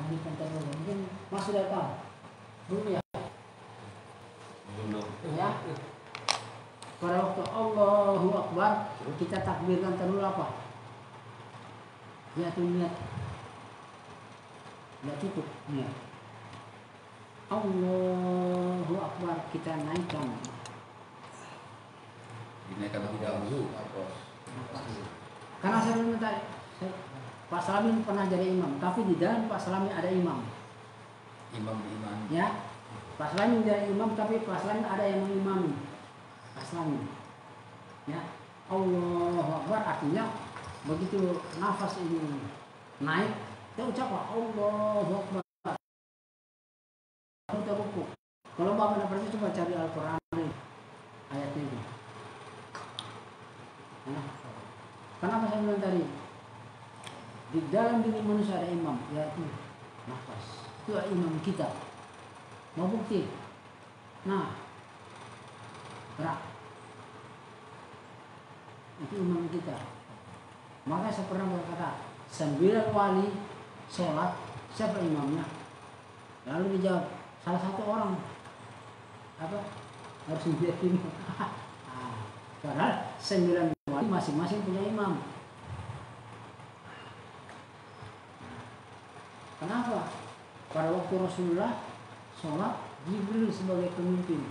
takbirkan dulu. Mungkin Mas sudah tahu. Dulu ya. Ya. Pada waktu Allahu Akbar kita takbirkan dulu apa? Ya tuh niat. Tidak cukup niat. Allahu Akbar kita naikkan. Dinaikkan lebih dahulu. Karena saya minta Pak Salamin pernah jadi imam, tapi di dalam Pak Salamin ada imam. Imam. Ya, Pak Salamin jadi imam, tapi Pak Salamin ada yang mengimami Pak Salamin. Ya, Allahu Akbar artinya begitu nafas ini naik, kita ucap Allahu Akbar. Kita ruku. Kalau Bapak tidak pernah coba cari Al-Quran ayatnya itu. Ya. Kenapa saya bilang tadi? Di dalam diri manusia ada imam, yaitu nafas. Itu imam kita. Mau bukti? Nah, gerak. Itu imam kita. Maka saya pernah berkata, 9 wali sholat, siapa imamnya? Lalu dijawab, salah satu orang. Apa? Harus menjadi imam. Padahal 9 wali masing-masing punya imam. Kenapa? Pada waktu Rasulullah sholat, Jibril sebagai pemimpin.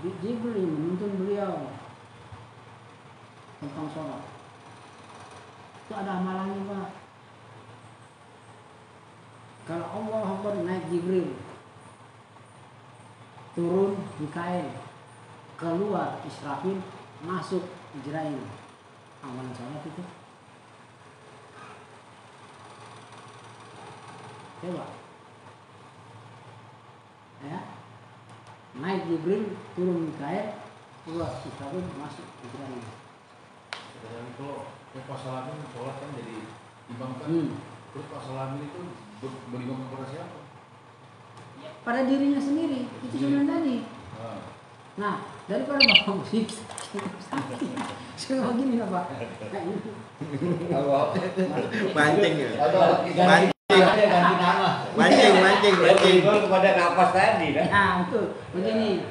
Jibril menuntun beliau tentang sholat. Itu ada amalannya Pak. Kalau Allah Akbar naik Jibril, turun Mikail, keluar Israfil, masuk Israel. Amalan sholat itu. Coba. Ya. Naik Jibril, turun Mikail, keluar Israfil, masuk Israel. Dan kalau Pak Salamin sholat kan jadi imam kan. Terus Pak Salamin itu berimam kepada siapa? Pada dirinya sendiri, itu sudah tadi. Nah, daripada Bapak musik, saya begini Pak. Mancing ya. Ganti nama. Mancing. Kepada nafas tadi kan. Nah, betul. Begini.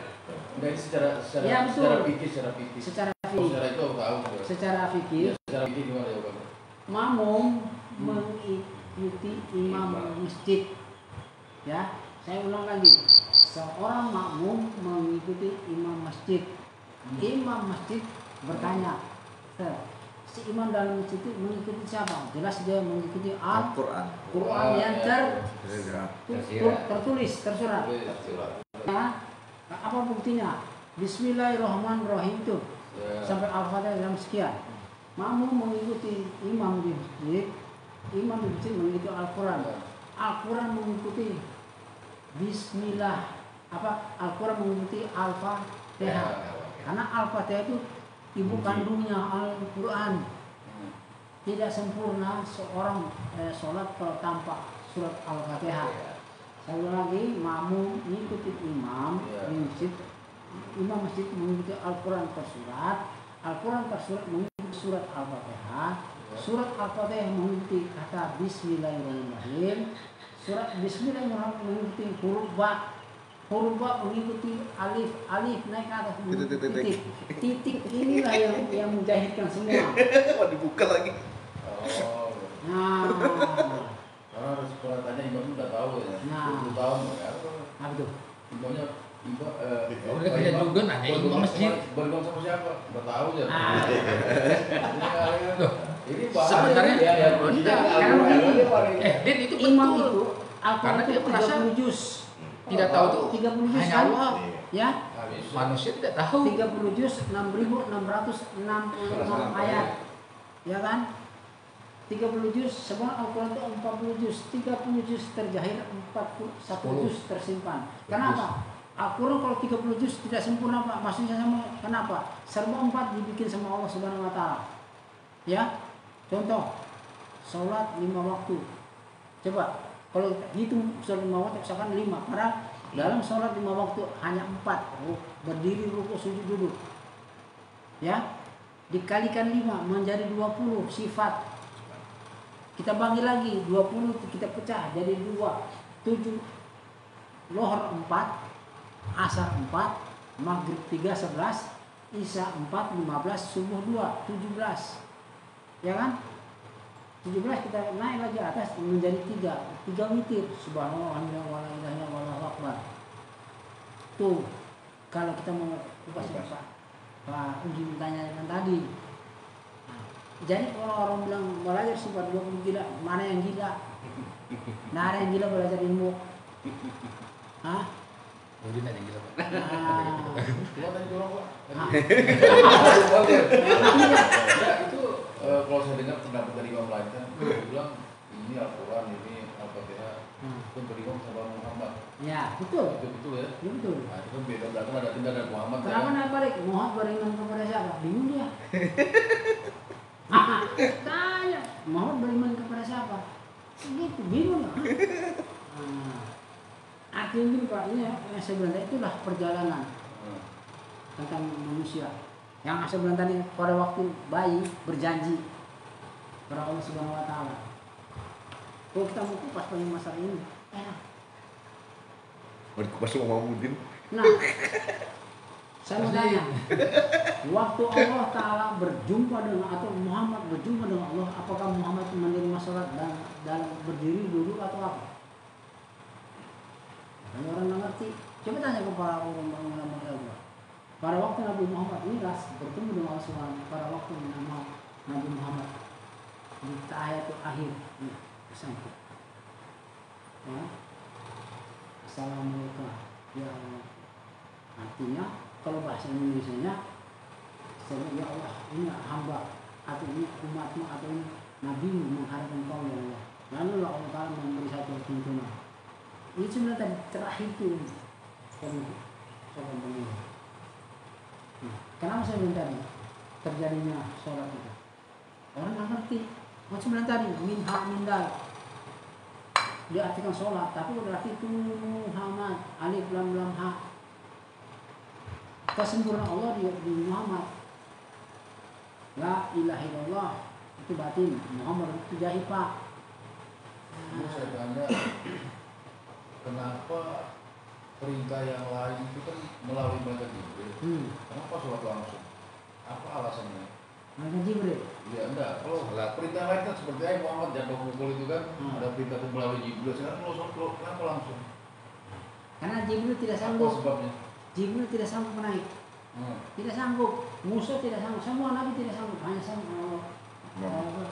Dari secara Ya, betul. fikih. Secara Secara fikih. itu tahu. Secara fikih. Secara fikih gimana ya Bapak? Makmum mengikuti imam masjid. Ya, saya ulang lagi. Seorang makmum mengikuti imam masjid. Imam masjid bertanya, si imam dalam masjid itu mengikuti siapa? Jelas dia mengikuti Al-Quran yang tertulis, tersurat. Ya, apa buktinya? Bismillahirrahmanirrahim itu sampai Al-Fatihah dalam sekian. Makmum mengikuti imam di masjid, imam di masjid mengikuti Al-Quran. Al-Quran mengikuti Bismillah, Al-Quran mengikuti Al-Fatihah. Karena Al-Fatihah itu ibu kandungnya Al-Quran. Tidak sempurna seorang sholat kalau tanpa surat Al-Fatihah. Saya ulang lagi, makmum mengikuti imam di masjid. Imam masjid mengikuti Al-Quran tersurat. Al-Quran tersurat mengikuti surat Al-Fatihah. Surat Al-Fatihah mengikuti kata Bismillahirrahmanirrahim. Surat Bismillahirrahmanirrahim mengikuti huruf ba. Huruf ba mengikuti alif naik ke atas titik. Titik inilah yang menjahitkan semua. Mau dibuka lagi. Nah, Karena harus tanya imam itu udah tahu ya. Nah. 20 tahun ya. apa tuh? Imamnya Udah kerja juga nanya imam masjid. Berimam sama siapa? Udah tahu ya. Ini Sebenarnya Din itu Imam betul. itu Al-Quran Karena itu dia merasa 30 juz. tidak tahu tuh 30 juz hanya kan? Allah. Ya, Manusia tidak tahu. 30 juz 6.666 ayat. Ya kan? 30 juz, sebenarnya Al-Quran itu 40 juz, 30 juz terjahit, 41 juz tersimpan. Kenapa? Al-Quran kalau 30 juz tidak sempurna Pak, maksudnya sama kenapa? Serba 4 dibikin sama Allah Subhanahu wa taala. Ya. Contoh, sholat 5 waktu. Coba, kalau hitung sholat 5 waktu misalkan 5, padahal dalam sholat 5 waktu hanya 4, berdiri, rukuk, sujud, duduk. Ya. Dikalikan 5 menjadi 20 sifat. kita bagi lagi 20 kita pecah jadi 2, 7, lohor 4, asar 4, maghrib 3, 11, isya 4, 15, subuh 2, 17. Ya kan? 17 kita naik lagi atas menjadi 3 witir. Subhanallah, alhamdulillah, wala ilaha illallah, wallahu akbar. Tuh, kalau kita mau kupas Pak Uji menanyakan tadi. Nah, jadi orang-orang bilang belajar sifat 20 gila, mana yang gila? Nah, ada yang gila belajar ilmu. Hah? Udin aja gila Pak. Keluar tadi dorong Pak. Ah. Ya itu kalau saya dengar pendapat dari Imam lain kan, dia bilang ini Al-Quran, ini Al-Fatihah, itu beriman sama Muhammad. Ya, betul. Itu betul ya? Ya, betul. Nah itu kan beda, berarti ada tindak dan Muhammad. Kenapa Ya? naik balik? Muhammad beriman kepada siapa? Bingung dia. Tanya, Muhammad beriman kepada siapa? Gitu, bingung lah. Artinya gini Pak, ini yang saya bilang tadi itulah perjalanan tentang manusia. Yang saya bilang tadi pada waktu bayi berjanji kepada Allah Subhanahu Wa Taala. Kalau kita mau kupas pada masalah ini, enak. Mau dikupas sama Udin. Nah, saya mau tanya, waktu Allah Taala berjumpa dengan atau Muhammad berjumpa dengan Allah, apakah Muhammad menerima sholat dan berdiri dulu atau apa? Banyak orang nggak ngerti. Coba tanya kepada orang-orang agama. Pada waktu Nabi Muhammad ini bertemu dengan Allah Subhanahu pada waktu nama Nabi Muhammad di tahiyatul akhir ini sampai. Ya. Assalamualaikum ya Allah. Artinya kalau bahasa Indonesianya ya Allah ini hamba atau ini umatmu atau ini nabimu mengharapkan kau ya Allah. Lalu Allah Ta'ala memberi satu tuntunan. Ini sebenarnya tadi terakhir itu kenapa saya bilang tadi terjadinya sholat itu orang nggak ngerti. Sebenarnya tadi minha mindal diartikan sholat, tapi berarti itu Muhammad alif lam lam ha kesempurnaan Allah di Muhammad. La ilaha illallah itu batin, Muhammad itu jahit Pak. Ini saya tanya, kenapa perintah yang lain itu kan melalui malaikat Jibril? Kenapa sholat langsung? Apa alasannya? Malaikat Jibril? Ya enggak, kalau perintah lain kan seperti ayat Muhammad jatuh pukul itu kan ada perintah itu melalui Jibril. Sekarang kalau sholat kenapa langsung? Karena Jibril tidak Apa sanggup. sebabnya? Jibril tidak sanggup naik. Tidak sanggup. Musa tidak sanggup. Semua nabi tidak sanggup. Hanya sanggup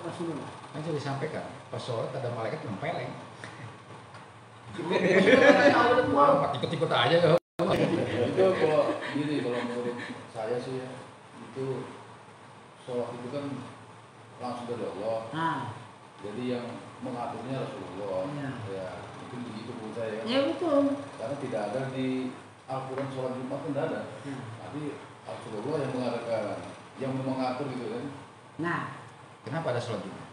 Rasulullah. Kan sudah disampaikan, pas sholat ada malaikat nempeleng. Ikut-ikut aja ya. Itu kalau gini, kalau menurut saya sih ya, itu sholat itu kan langsung dari Allah. Nah, Jadi yang mengaturnya Rasulullah. Iya. Ya, mungkin begitu menurut saya. ya betul. Karena tidak ada di Al-Quran sholat Jumat kan tidak ada. Tapi Rasulullah yang mengatakan, yang mengatur gitu kan. Nah, Kenapa ada sholat Jumat?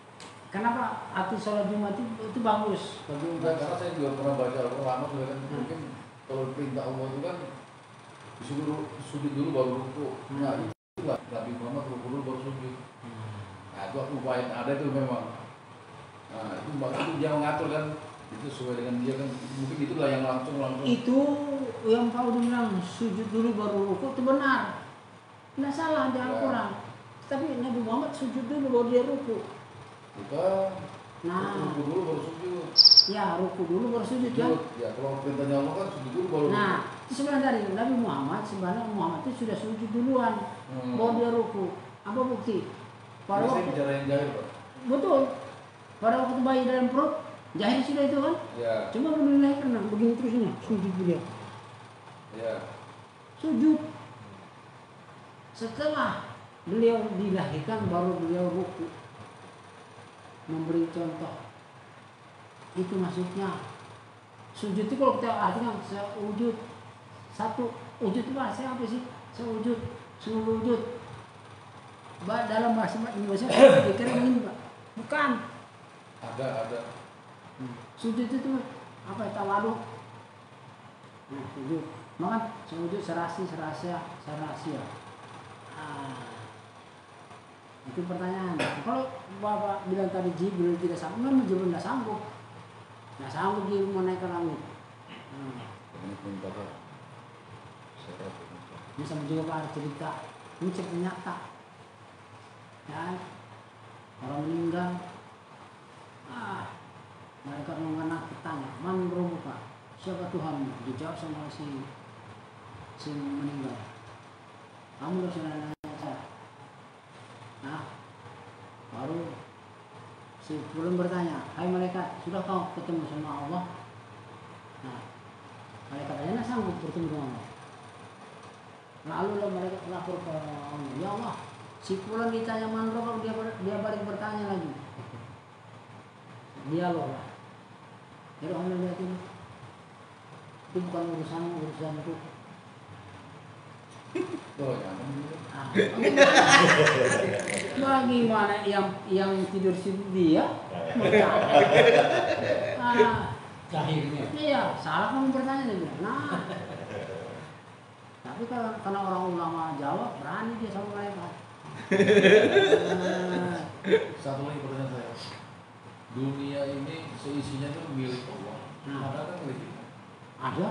kenapa arti sholat Jumat itu bagus bagi Nah, umat? karena saya juga pernah baca Al-Quran lama sudah kan, mungkin kalau perintah Allah itu kan disuruh sujud dulu baru ruku. Nah itu lah Nabi Muhammad ruku dulu baru sujud. Nah itu aku upayain ada itu memang. Nah itu makanya dia mengatur kan, itu sesuai dengan dia kan, mungkin itulah yang langsung. Itu yang Pak Udin bilang sujud dulu baru ruku itu benar. Tidak salah di Al-Quran. Tapi Nabi Muhammad sujud dulu baru dia ruku. Bukan. Nah, Ruku dulu baru sujud. ya ruku dulu baru sujud kan? Ya kalau perintahnya Allah kan sujud dulu baru. Nah, itu sebenarnya dari Nabi Muhammad, sebenarnya Muhammad itu sudah sujud duluan, baru dia ruku. Apa bukti? Pada Ini saya waktu, bicara yang jahil Pak. betul. Pada waktu bayi dalam perut, jahil sudah itu kan? Ya, Cuma belum dilahirkan, begini terus ini, sujud dia. ya. Sujud. Setelah beliau dilahirkan, baru beliau ruku. Memberi contoh. Itu maksudnya. Sujud itu kalau kita artikan sewujud. Satu, wujud itu bahasa apa sih? Sewujud, seluruh wujud. Dalam bahasa Indonesia pikir begini Pak. Bukan. Ada. Sujud itu apa? Tawaduk. Nah, sujud. Maka sewujud serasi, serasia. Itu pertanyaan. Kalau Bapak bilang tadi Jibril tidak sanggup, memang Jibril tidak sanggup. Tidak sanggup Jibril mau naik ke langit. Ini minta syarat. Ini sama juga Pak cerita. Ini cerita nyata. Ya, orang meninggal. Mereka mengenal bertanya, man Pak, siapa Tuhan? Dijawab sama si meninggal. Kamu harus nanya saya. Nah, baru si Fulan bertanya, hai malaikat, sudah kau ketemu sama Allah? Nah, malaikat aja nggak sanggup bertemu dengan Allah. Lalu lah malaikat lapor ke Allah, ya Allah, si Fulan ditanya man Pak, dia balik bertanya lagi. Dialog lah. Jadi Allah lihat ini, itu bukan urusanku. Oh, jangan. Bagaimana yang tidur situ dia? Akhirnya. Iya, salah kamu bertanya dia bilang. Nah, tapi karena orang ulama jawab, berani dia sama mereka. Satu lagi pertanyaan saya. Dunia ini seisinya itu milik Allah. Ada kan milik kita? Ada.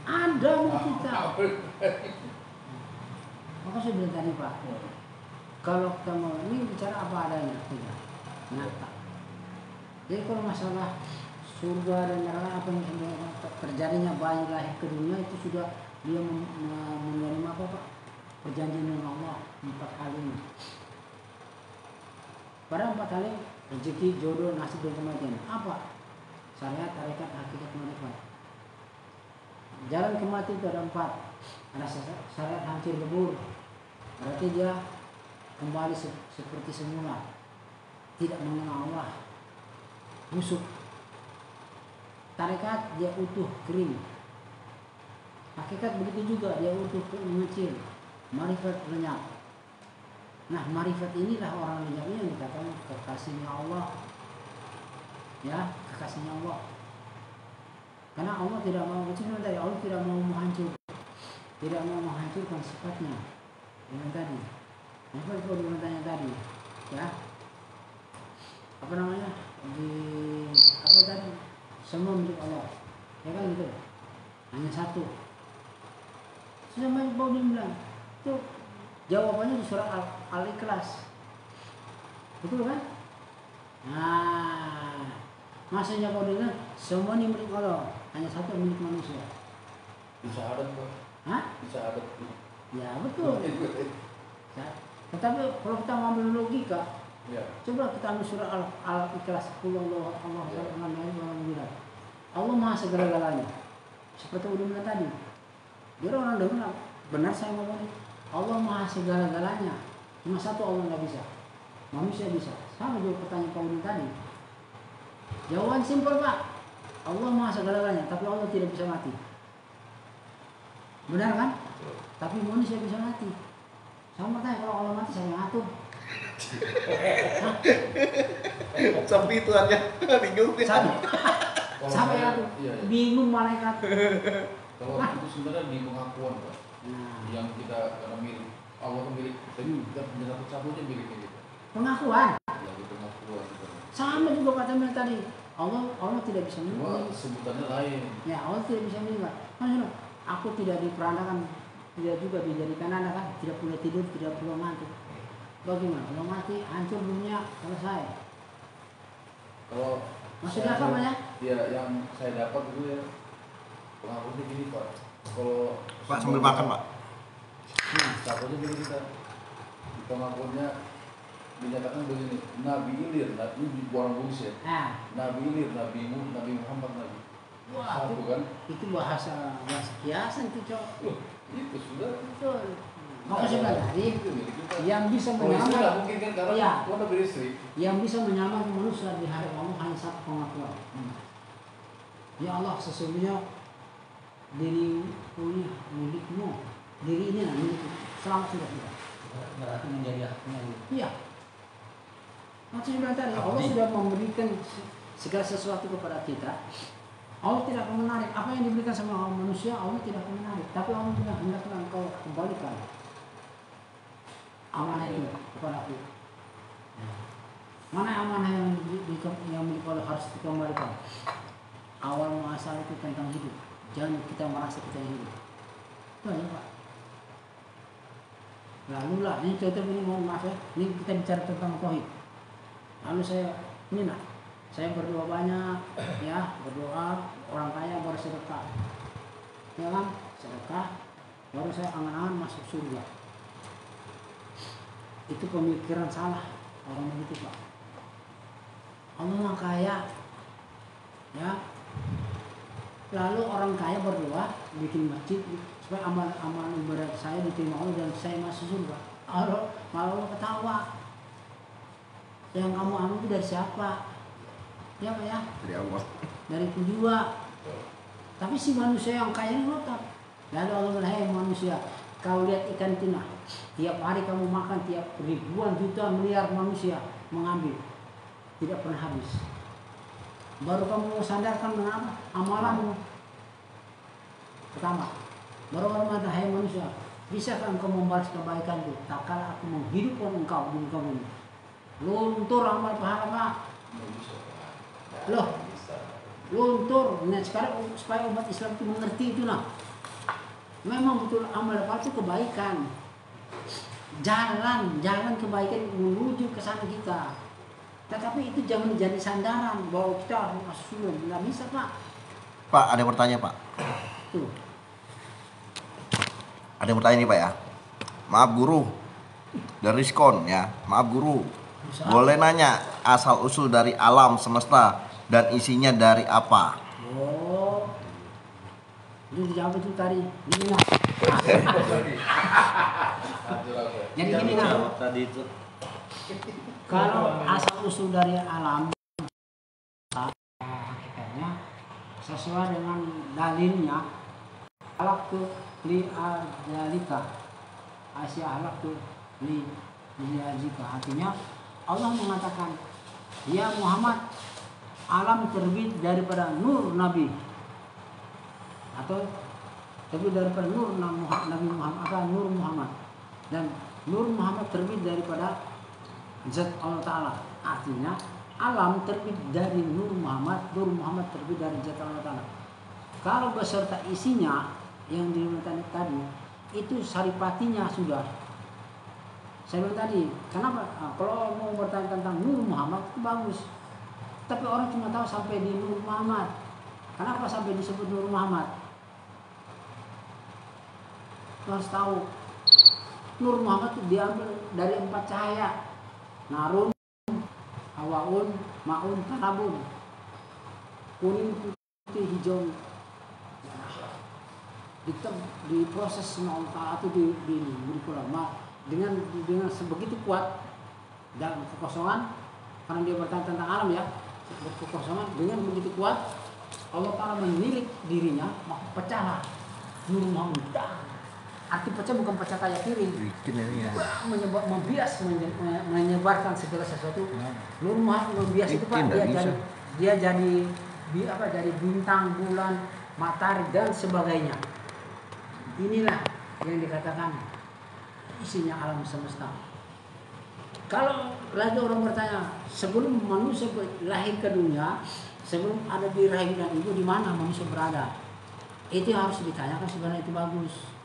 Ada milik kita. Maka saya bilang tadi Pak, kalau kita mau ini bicara apa adanya, tidak nyata. Jadi kalau masalah surga dan neraka apa yang terjadinya bayi lahir ke dunia itu sudah dia menerima apa Pak? Perjanjian dengan Allah 4 hal ini. Pada 4 hal ini, rezeki, jodoh, nasib dan kematian. Apa? Syariat, tarekat, hakikat, manfaat. Jalan kematian itu ada 4. Ada syariat hancur lebur. Berarti dia kembali seperti semula, tidak mengenal Allah, busuk. Tarekat dia utuh kering. Hakikat begitu juga, dia utuh mengecil. Marifat lenyap. Nah, marifat inilah orang lenyapnya yang dikatakan kekasihnya Allah. Ya, kekasihnya Allah. Karena Allah tidak mau kecil dari Allah tidak mau menghancurkan sifatnya. Dengan tadi, apa itu tanya tadi, ya, apa namanya apa tadi, semua milik Allah, ya kan gitu, hanya satu. Sudah banyak bau dia bilang, itu jawabannya di surah Al-Ikhlas, betul kan? Nah, maksudnya kau dengar semua ini milik Allah, hanya satu milik manusia. Bisa ada Pak? Hah? Bisa ada. Ya betul. Ya. Tetapi kalau kita mengambil logika, Ya. coba kita ambil surah Al-Ikhlas 10 Allah Maha segala-galanya. Seperti udah bilang tadi. Dia orang dengar benar saya ngomong ini. Allah Maha segala-galanya. Cuma satu Allah nggak bisa. Manusia bisa. Sama juga pertanyaan Pak Udin tadi. Jawaban simpel Pak. Allah Maha segala-galanya, tapi Allah tidak bisa mati. Benar kan? Tapi manusia bisa mati. Sama tanya kalau Allah mati saya ngatur. Sampai itu aja bingung. Sampai ngatur. Bingung malaikat. Kalau itu sebenarnya di pengakuan Pak. Yang kita karena milik Allah itu milik kita punya satu-satunya miliknya kita. Pengakuan. Ya, itu pengakuan. Sama juga kata tadi. Allah tidak bisa meninggal. Sebutannya lain. Ya Allah tidak bisa meninggal. Maksudnya aku tidak diperandakan, tidak juga dijadikan anak kan, tidak boleh tidur, tidak boleh mati. Bagaimana? Kalau mati hancur dunia, selesai. Kalau maksudnya apa banyak? Ya yang saya dapat itu ya pengakuannya gini Pak. Kalau Pak sambil makan Pak. Satunya begini kita. Pengakuannya dinyatakan begini, Nabi Ilir, Nabi orang bullshit. Nabi Ilir, Nabi Muhammad, Nabi. Wah, satu kan? Itu bahasa kiasan itu cok. Itu sudah. Betul. Maka saya tadi yang bisa menyamar mungkin kan karena ya, ada beristri. Yang bisa menyamar manusia di hari Allah hanya satu pengakuan. Ya Allah, sesungguhnya diriku ini milikmu, diri ini milikku. Selamat sudah kita. Berarti menjadi haknya. Iya. Maksudnya tadi Allah sudah memberikan segala sesuatu kepada kita. Allah tidak akan menarik apa yang diberikan sama manusia. Allah tidak akan menarik, tapi Allah tidak hendaklah engkau kembalikan amanah itu kepada aku. Mana amanah yang harus dikembalikan? Awal muasal itu tentang hidup. Jangan kita merasa kita hidup. Itu aja Pak. Lalu lah, ini contoh ini mohon maaf ya, ini kita bicara tentang tauhid. Lalu saya berdoa banyak, ya berdoa orang kaya bersedekah, ya kan sedekah, baru saya angan-angan masuk surga. Itu pemikiran salah orang begitu Pak. Allah yang kaya, ya. Lalu orang kaya berdoa bikin masjid supaya amal ibadat saya diterima Allah dan saya masuk surga. Allah malah ketawa. Yang kamu anu itu dari siapa? Ya Pak ya? Dari Allah. Dari kedua. Tapi si manusia yang kaya ini ngotot. Lalu Allah bilang, "Hei manusia, kau lihat ikan tuna. Tiap hari kamu makan, tiap ribuan juta miliar manusia mengambil. Tidak pernah habis. Baru kamu sandarkan dengan apa? Amalanmu. Pertama, baru kamu mengatakan, hai manusia, bisakah engkau membalas kebaikanku? Tak kala aku menghidupkan engkau di muka bumi. Luntur amal pahala Pak. Loh, luntur. Nah sekarang supaya umat Islam itu mengerti itu nah. Memang betul amal pahala itu kebaikan. Jalan kebaikan menuju ke sana kita. Tetapi itu jangan jadi sandaran bahwa kita harus masuk surga. Nggak bisa Pak. Pak, ada yang bertanya Pak. Tuh. Ada yang bertanya nih Pak ya. Maaf guru. Dari Skon ya. Maaf guru. Bisa. Boleh nanya asal usul dari alam semesta dan isinya dari apa? Oh. Itu dijawab itu tadi. Gini nah. Jadi gini nah. Tadi itu. Kalau asal usul dari alam hakikatnya sesuai dengan dalilnya halak tu li ajalika asya halak tu li ajalika, artinya Allah mengatakan ya Muhammad, alam terbit daripada nur Nabi atau terbit daripada nur Nabi Muhammad atau nur Muhammad, dan nur Muhammad terbit daripada Zat Allah Ta'ala. Artinya alam terbit dari Nur Muhammad terbit dari Zat Allah Ta'ala. Kalau beserta isinya yang diminta tadi, itu saripatinya sudah. Saya bilang tadi, kenapa? Nah, kalau mau bertanya tentang Nur Muhammad itu bagus. Tapi orang cuma tahu sampai di Nur Muhammad. Kenapa sampai disebut Nur Muhammad? Harus tahu Nur Muhammad itu diambil dari 4 cahaya. Narun, hawaun, maun, tanabun, kuning, putih, hijau. Di proses semua atau di ulama dengan sebegitu kuat dan kekosongan, karena dia bertanya tentang alam ya, kekosongan dengan begitu kuat Allah Ta'ala menilik dirinya, maka pecahlah Nur Muhammad. Arti pecah bukan pecah kayak piring, menyebarkan segala sesuatu. Nur Muhammad membias itu Pak, dia jadi bintang, bulan, matahari dan sebagainya. Inilah yang dikatakan isinya alam semesta. Kalau lagi orang bertanya, sebelum manusia lahir ke dunia, sebelum ada di rahim dan ibu, di mana manusia berada? Itu harus ditanyakan, sebenarnya itu bagus.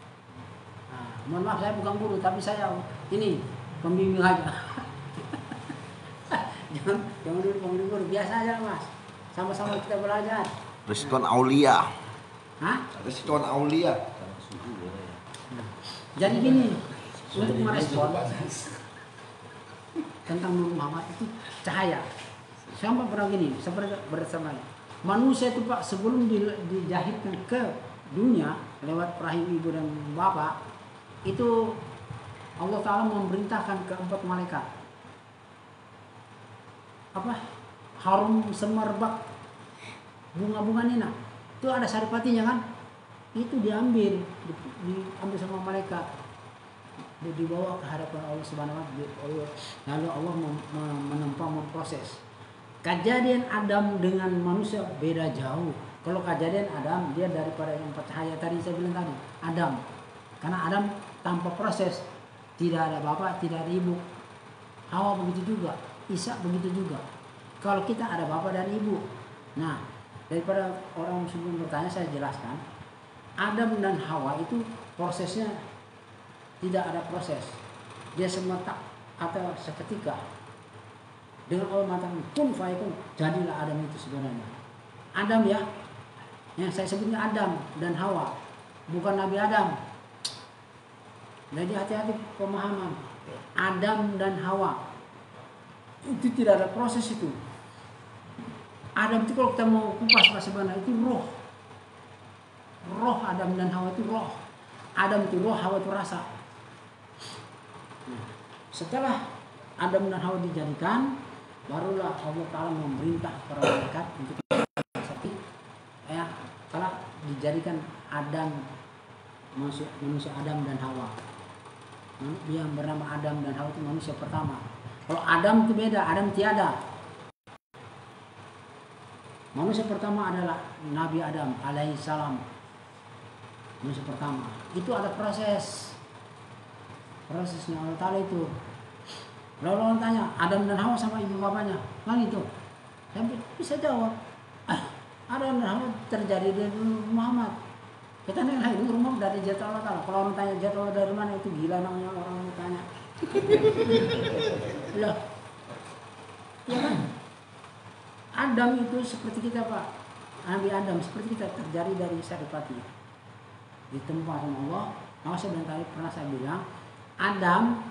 Mohon maaf saya bukan guru, tapi saya ini pembimbing aja. jangan dulu pembimbing guru, biasa aja Mas. Sama-sama kita belajar. Rizkon Aulia. Hah? Rizkon Aulia. Jadi gini, untuk merespon tentang Nur Muhammad itu cahaya. Sama pernah gini, seperti bersama manusia itu Pak, sebelum dijahitkan ke dunia lewat rahim ibu dan bapak, itu Allah Ta'ala memerintahkan ke 4 malaikat harum semerbak bunga-bunga nina itu ada saripatinya kan, itu diambil sama malaikat, dibawa ke hadapan Allah Subhanahu wa Ta'ala. Lalu Allah memproses. Kejadian Adam dengan manusia beda jauh. Kalau kejadian Adam, dia daripada yang 4 cahaya tadi saya bilang tadi, Adam, karena Adam tanpa proses tidak ada bapak, tidak ada ibu. Hawa begitu juga, Ishak begitu juga. Kalau kita ada bapak dan ibu. Nah, daripada orang sebelum bertanya saya jelaskan. Adam dan Hawa itu prosesnya tidak ada proses. Dia semetak atau seketika. Dengan Allah mengatakan kun fayakun, jadilah Adam itu sebenarnya. Adam ya, yang saya sebutnya Adam dan Hawa, bukan Nabi Adam. Jadi hati-hati pemahaman. Adam dan Hawa itu tidak ada proses itu. Adam itu kalau kita mau kupas sebenarnya itu roh. Roh Adam dan Hawa itu roh. Adam itu roh, Hawa itu rasa. Setelah Adam dan Hawa dijadikan, barulah Allah Ta'ala memerintah para malaikat untuk ya, kalau dijadikan Adam, manusia Adam dan Hawa. Yang bernama Adam dan Hawa itu manusia pertama. Kalau Adam itu beda, Adam tiada. Manusia pertama adalah Nabi Adam alaihissalam. Manusia pertama. Itu ada prosesnya Allah Ta'ala itu. Lalu orang tanya, Adam dan Hawa sama ibu bapaknya, kan itu. Saya bisa jawab, Adam dan Hawa terjadi dari Muhammad. Kita nanya ini rumah dari jatuh Allah Ta'ala. Kalau orang tanya jatuh Allah dari mana, itu gila namanya orang yang tanya. Loh, ya kan? Adam itu seperti kita Pak. Nabi Adam seperti kita terjadi dari saripati. Ditempah sama Allah. Maka saya tadi pernah saya bilang, Adam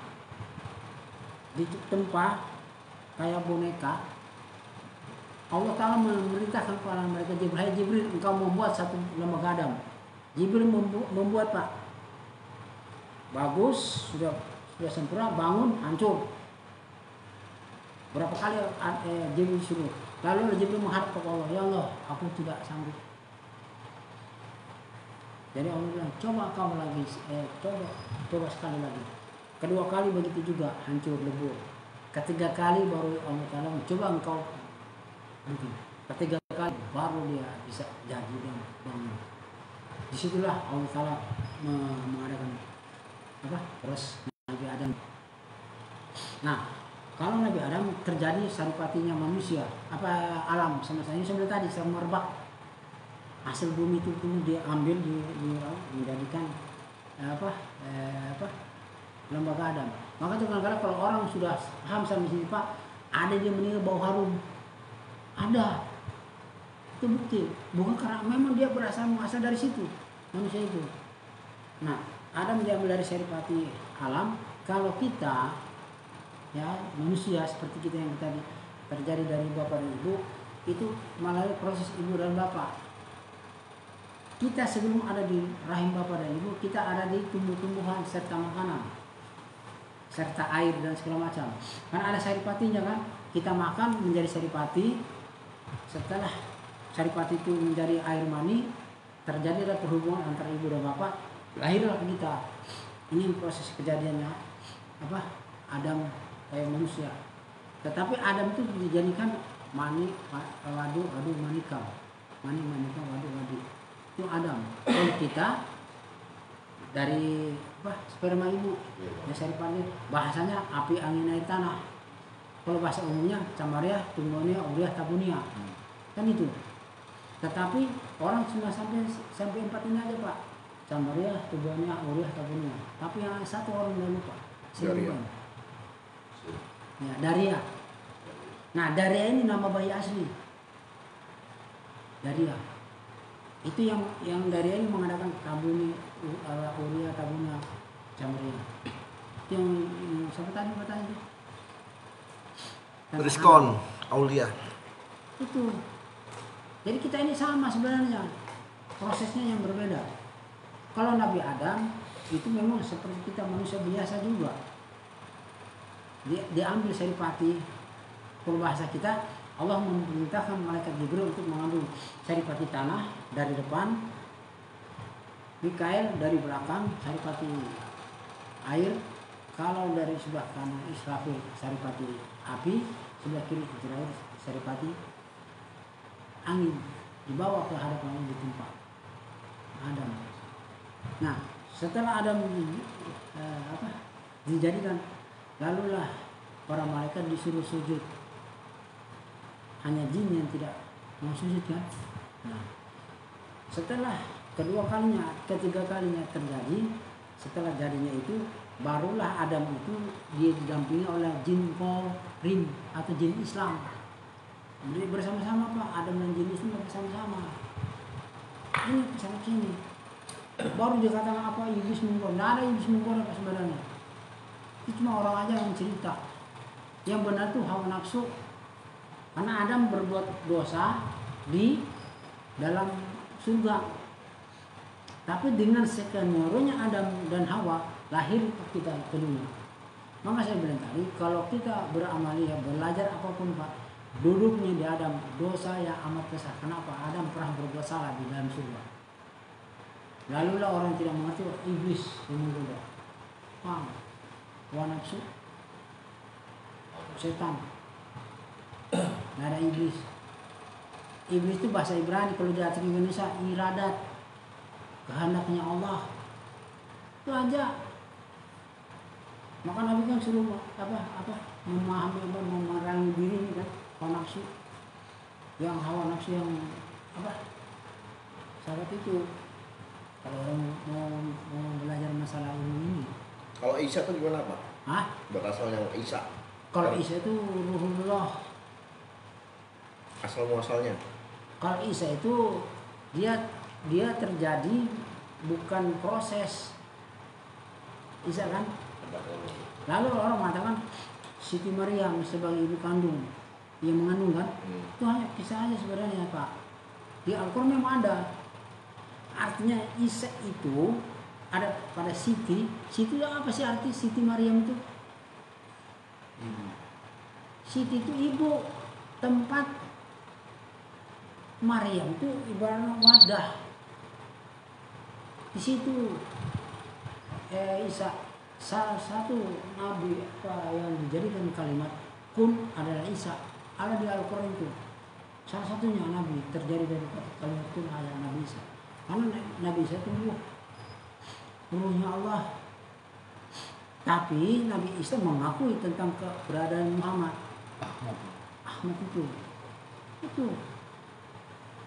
ditempa kayak boneka. Allah Ta'ala memerintahkan kepada mereka Jibril, engkau membuat satu lembaga Adam. Jibril membuat Pak. Bagus, sudah sempurna, bangun, hancur. Berapa kali Jibril suruh. Lalu Jibril menghadap kepada Allah, ya Allah, aku tidak sanggup. Jadi Allah bilang, coba kau lagi, coba sekali lagi. Kedua kali begitu juga, hancur lebur. Ketiga kali baru Allah Ta'ala coba engkau bikin. Ketiga kali baru dia bisa jadi dan bangun. Disitulah Allah Ta'ala mengadakan terus Nabi Adam. Nah, kalau Nabi Adam terjadi saripatinya manusia, alam sama saya sebelum tadi saya merebak hasil bumi itu dia ambil dijadikan lembaga Adam. Maka itu kadang-kadang kalau orang sudah paham sampai sini Pak, ada dia meninggal bau harum, ada. Itu bukti, bukan karena memang dia berasal dari situ manusia itu. Nah, Adam diambil dari saripati alam. Kalau kita ya manusia seperti kita yang tadi terjadi dari bapak dan ibu, itu melalui proses ibu dan bapak. Kita sebelum ada di rahim bapak dan ibu, kita ada di tumbuh-tumbuhan serta makanan, serta air dan segala macam. Karena ada saripatinya kan, kita makan menjadi saripati. Setelah saripati itu menjadi air mani, terjadilah perhubungan antara ibu dan bapak, lahirlah kita. Ini proses kejadiannya Adam kayak manusia. Tetapi Adam itu dijadikan mani, wadu, manikam. Mani, manikam, wadu. Itu Adam. Kalau kita dari sperma ibu, ya saripati, bahasanya api, angin, air, tanah. Kalau bahasa umumnya Camaria, Tunggonia, Uriah, Tabunia. Kan itu. Tetapi orang cuma sampai 4 ini aja Pak. Camaria, Tunggonia, Uriah, Tabunia. Tapi yang satu orang udah lupa. Siapa? Ya, Daria. Nah, Daria ini nama bayi asli. Daria. Itu yang Daria ini mengadakan Tabuni, Uriah, Tabunia, Camaria. Itu yang siapa tadi bertanya itu? Rizkon, Aulia. Itu. Jadi kita ini sama sebenarnya. Prosesnya yang berbeda. Kalau Nabi Adam itu memang seperti kita manusia biasa juga. Dia ambil saripati. Kalau bahasa kita, Allah memerintahkan malaikat Jibril untuk mengambil saripati tanah dari depan, Mikael dari belakang, saripati air. Kalau dari sebelah kanan Israfil saripati api, sebelah kiri Israel saripati angin, dibawa ke hadapan Allah di tempat Adam. Nah, setelah Adam dijadikan. Lalulah para malaikat disuruh sujud. Hanya jin yang tidak mau sujud kan. Nah, setelah kedua kalinya, ketiga kalinya terjadi, setelah jadinya itu barulah Adam itu dia didampingi oleh jin Qorin atau jin Islam. Jadi bersama-sama Pak, Adam dan jin Islam bersama-sama. Ini kesana sini. Baru dikatakan apa iblis menggoda. Tidak ada iblis menggoda apa sebenarnya. Itu cuma orang aja yang cerita. Yang benar tuh hawa nafsu. Karena Adam berbuat dosa di dalam surga. Tapi dengan skenario-nya Adam dan Hawa lahir kita ke dunia. Maka saya bilang tadi, kalau kita beramaliyah, belajar apapun Pak, duduknya di Adam, dosa yang amat besar. Kenapa? Adam pernah berbuat salah di dalam surga. Lalulah orang tidak mengerti, iblis yang menggoda. Paham? Hawa nafsu, setan. Nggak ada iblis. Iblis itu bahasa Ibrani, kalau di arti Indonesia iradat, kehendaknya Allah. Itu aja. Maka Nabi kan suruh memahami, memerangi diri ini kan, hawa nafsu. Yang hawa nafsu yang sahabat itu. Kalau orang mau belajar masalah ilmu ini. Kalau Isa itu gimana Pak? Hah? Berasalnya Isa. Kalau Isa itu ruhullah. Asal muasalnya. Kalau Isa itu dia terjadi bukan proses. Isa kan? Lalu orang mengatakan Siti Maryam sebagai ibu kandung yang mengandung kan? Itu hanya kisah aja sebenarnya Pak. Di Al-Quran memang ada. Artinya Isa itu ada pada Siti. Siti itu apa sih arti Siti Maryam itu? Siti itu ibu. Tempat Maryam itu ibaratnya wadah. Di situ Isa salah satu nabi yang dijadikan kalimat kun adalah Isa. Ada di Al-Quran itu. Salah satunya nabi terjadi dari kalimat kun adalah Nabi Isa. Karena Nabi Isa itu ruhnya Allah. Tapi Nabi Isa mengakui tentang keberadaan Muhammad. Ahmad itu.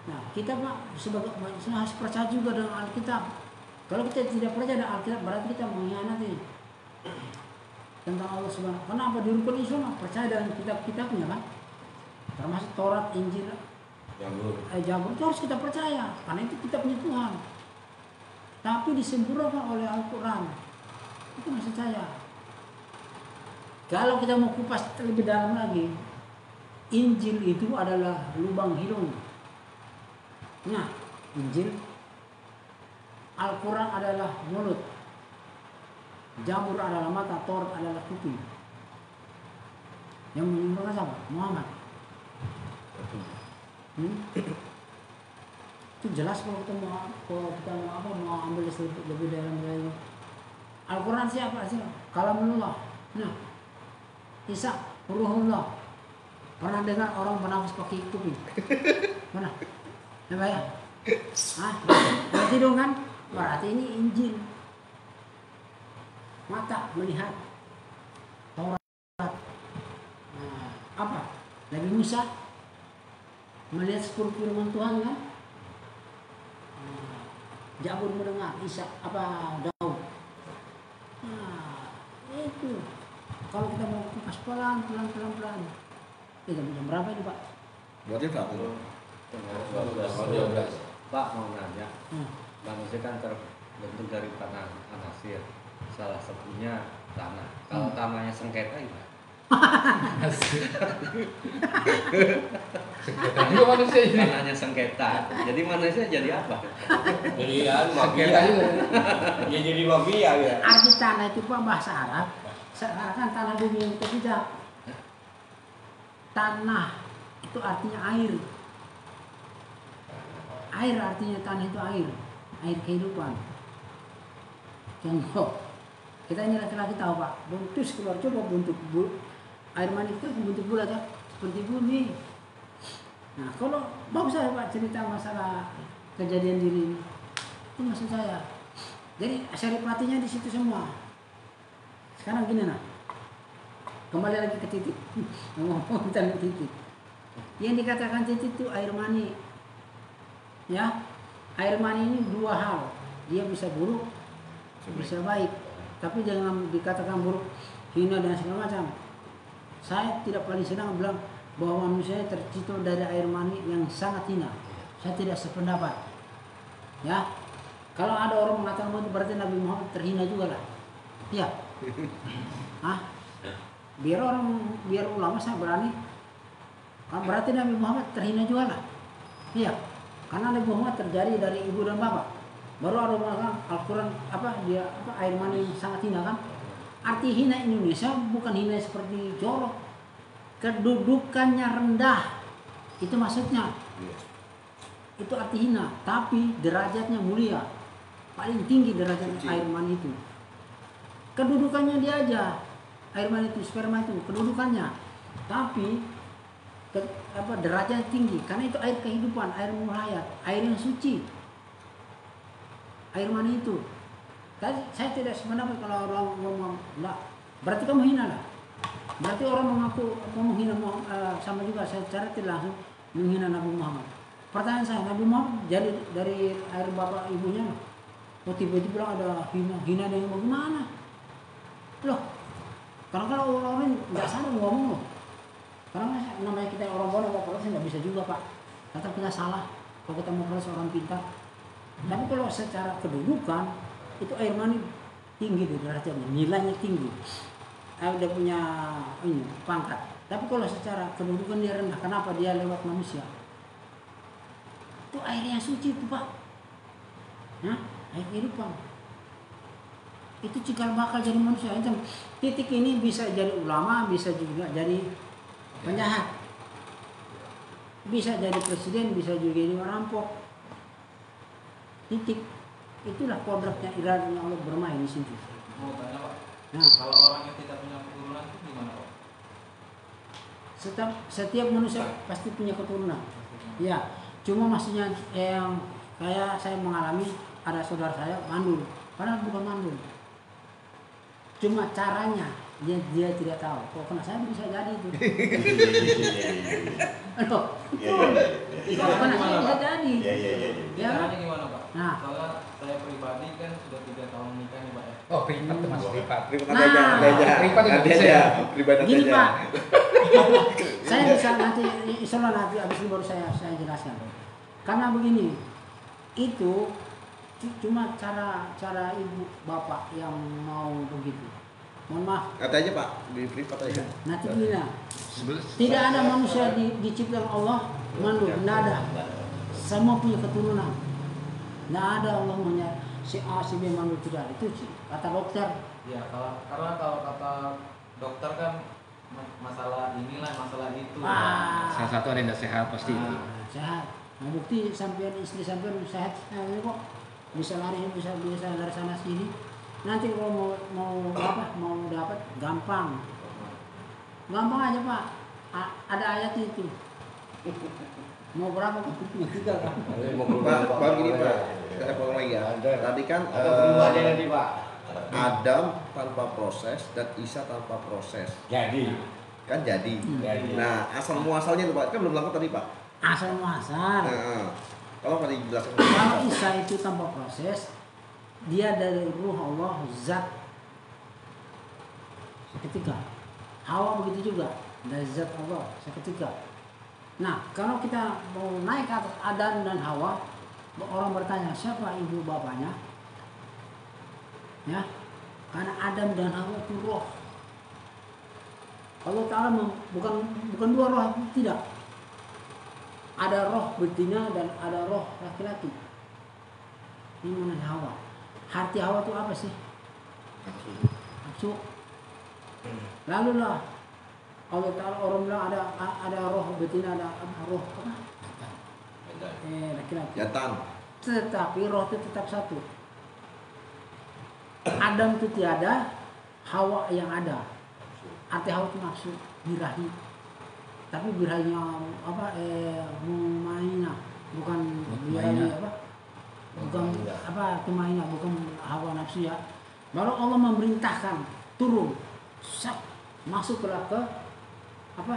Nah, kita Pak sebagai manusia harus percaya juga dengan Alkitab. Kalau kita tidak percaya dengan Alkitab, berarti kita mengkhianati tentang Allah Subhanahu. Kenapa di rukun Islam percaya dengan kitab-kitabnya kan? Termasuk Taurat, Injil, Zabur itu harus kita percaya karena itu kitabnya Tuhan. Tapi disempurnakan oleh Al-Quran. Itu maksud saya. Kalau kita mau kupas lebih dalam lagi, Injil itu adalah lubang hidung. Nah, Injil, Al-Quran adalah mulut, Zabur adalah mata, Taurat adalah kuping. Yang menyempurnakan siapa? Muhammad. Itu jelas kalau kita mau ambil lebih dalam lagi. Al-Quran siapa sih? Kalamullah. Nah, Isa Ruhullah. Pernah dengar orang bernafas pakai kuping? Mana? Apa ya? Berarti dong kan? Berarti ini Injil. Mata melihat Taurat. Nah, apa? Nabi Musa melihat 10 firman Tuhan kan? Zabur mendengar, Isa Daud. Nah, itu. Kalau kita mau kupas pelan. Jam berapa ini Pak? Berarti Pak. 12. Pak mau nanya, manusia kan terbentuk dari tanah anasir, salah satunya tanah. Kalau tanahnya sengketa gimana? Sengketa juga manusia ini. Tanahnya sengketa, jadi manusia jadi apa? Jadi Sengketa juga. Ya jadi mafia ya. Arti tanah itu Pak bahasa Arab. Seakan tanah bumi yang kita tidak. Tanah itu artinya air. Air artinya tanah itu air kehidupan. Contoh, kita ini laki-laki tahu Pak, bentus keluar coba bentuk air mani itu bentuk bulat ya, seperti bumi. Nah kalau mau saya Pak cerita masalah kejadian diri ini, itu maksud saya. Jadi saripatinya di situ semua. Sekarang gini nah, kembali lagi ke titik. Ngomong tentang titik. Yang dikatakan titik itu air mani. Ya, air mani ini dua hal. Dia bisa buruk, bisa baik. Tapi jangan dikatakan buruk, hina dan segala macam. Saya tidak paling senang bilang bahwa manusia tercipta dari air mani yang sangat hina. Saya tidak sependapat. Ya, kalau ada orang mengatakan begitu berarti Nabi Muhammad terhina juga lah. Iya. Biar ulama saya berani. Berarti Nabi Muhammad terhina juga lah. Iya. Karena Nabi Muhammad terjadi dari ibu dan bapak. Baru ada orang Al-Quran air mani yang sangat hina kan? Arti hina Indonesia bukan hina seperti jorok. Kedudukannya rendah. Itu maksudnya. Itu arti hina, tapi derajatnya mulia. Paling tinggi derajat air mani itu. Kedudukannya dia aja. Air mani itu, sperma itu, kedudukannya. Tapi derajatnya tinggi karena itu air kehidupan, air hayat, air yang suci. Air mani itu. Saya tidak sependapat kalau orang ngomong, "Lah, berarti kamu hina lah." Berarti orang mengaku menghina sama juga secara tidak langsung menghina Nabi Muhammad. Pertanyaan saya, Nabi Muhammad jadi dari air bapak ibunya, oh tiba-tiba bilang ada hina yang bagaimana? Loh, karena kalau orang-orang nggak salah ngomong loh. Karena namanya kita orang bodoh mau protes nggak bisa juga pak. Tetap kita salah kalau kita mau protes orang pintar. Tapi kalau secara kedudukan itu air mani tinggi di derajatnya, nilainya tinggi. Dia punya pangkat. Tapi kalau secara kedudukan dia rendah, kenapa dia lewat manusia? Itu air yang suci itu pak. Air kehidupan. Itu cikal bakal jadi manusia. Titik ini bisa jadi ulama, bisa juga jadi penjahat, bisa jadi presiden, bisa juga jadi rampok. Titik itulah kodratnya iradanya Allah bermain di situ. Mau tanya pak, Nah, kalau orang yang tidak punya keturunan itu gimana pak? setiap manusia pasti punya keturunan. Ya, cuma maksudnya yang kayak saya mengalami ada saudara saya mandul, padahal bukan mandul. Cuma caranya dia tidak tahu. Kok kena saya bisa jadi itu. Loh, kok kena saya bisa jadi. Ya, Caranya gimana pak? Nah. Soalnya saya pribadi kan sudah 3 tahun menikah nih pak ya. Oh, privat tuh Mas, privat. Pribadi gini aja. Pak, saya bisa nanti, insya Allah nanti abis ini baru saya jelaskan. Karena begini, itu cuma cara ibu bapak yang mau begitu. Mohon maaf. Kata aja Pak, di privat aja. Nanti gini, tidak ada manusia diciptakan Allah mandul, tidak ada. Semua punya keturunan. Tidak ada Allah punya si A, si B mandul, tidak. Itu kata dokter. Ya karena kalau kata dokter kan masalah inilah masalah itu. Salah satu ada yang tidak sehat pasti. Sehat. Nah, bukti sampean istri sampean sehat ini kok bisa lari bisa dari sana sini. Nanti kalau mau dapat gampang aja Pak. Ada ayat itu. Mau berapa? Tiga kan? Pak gini Pak, saya potong lagi ya. Tadi kan nanti pak. Adam tanpa proses dan Isa tanpa proses. Jadi. Kan jadi. Jadi. Nah, asal muasalnya tuh Pak, kan belum lengkap tadi Pak. Asal muasal. Kalau tadi dijelaskan. Kalau Isa itu tanpa proses, dia dari ruh Allah zat seketika. Hawa begitu juga dari zat Allah seketika. Nah, kalau kita mau naik ke atas Adam dan Hawa, orang bertanya siapa ibu bapaknya? Ya, karena Adam dan Hawa itu roh. Allah Ta'ala bukan dua roh, tidak. Ada roh betina dan ada roh laki-laki. Ini mana Hawa? Hati Hawa itu apa sih? Nafsu. Lalu lah Allah Ta'ala orang bilang ada roh betina, ada roh apa? Laki-laki. Jantan. Tetapi roh itu tetap satu. Adam itu tiada, Hawa yang ada. Arti Hawa itu nafsu, birahi. Tapi birahinya apa? Mumaina, bukan birahi apa? Bukan apa? Tumaina, bukan hawa nafsu ya. Baru Allah memerintahkan turun, sak, masuklah ke apa?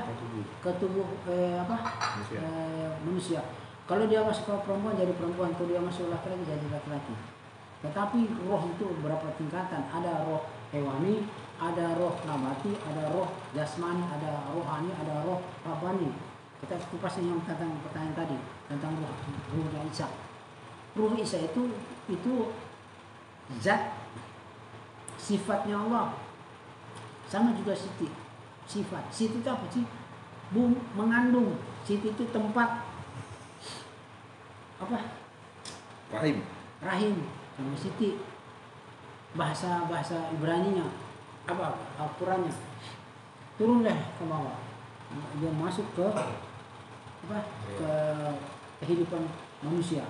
Ke tubuh manusia. Kalau dia masuk ke perempuan jadi perempuan, kalau dia masuk laki-laki jadi laki-laki. Tetapi roh itu berapa tingkatan? Ada roh hewani, ada roh nabati, ada roh jasmani, ada rohani, ada roh rabbani. Kita kupas yang tentang pertanyaan tadi tentang ruhnya Isa. Ruh Isa itu zat, sifatnya Allah. Sama juga siti, sifat. Siti itu apa sih? Mengandung. Siti itu tempat apa? Rahim. Sama siti. Bahasa Ibraninya apa? Al-Qur'annya. Turun deh ke bawah. Dia masuk ke apa? Ke kehidupan manusia.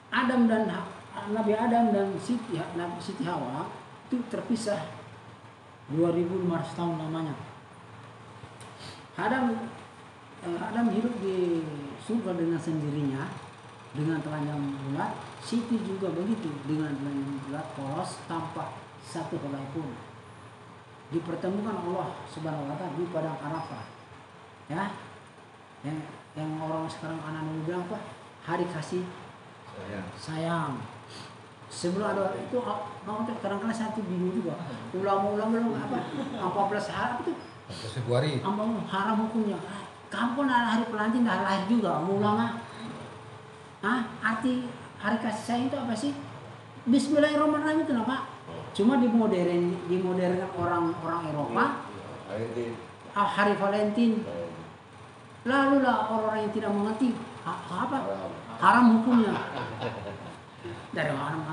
Nabi Adam dan Siti Hawa itu terpisah 2500 tahun lamanya. Adam hidup di surga dengan sendirinya dengan telanjang bulat. Siti juga begitu dengan telanjang bulat polos tanpa satu helai pun. Dipertemukan Allah Subhanahu wa taala di padang Arafah. Ya. Yang orang sekarang anak-anak bilang apa? Hari kasih sayang. Sebelum ada itu kadang-kadang satu bingung juga. Ulang-ulang belum apa? 14 hari itu. Februari. Haram hukumnya. Kamu pun hari pelantin dah lahir juga. Ulama. Arti hari kasih sayang itu apa sih? Bismillahirrahmanirrahim itu apa? Cuma dimodernkan orang Eropa. Hari Valentine. Lalu lah orang yang tidak mengerti apa? Haram hukumnya. Dari haram.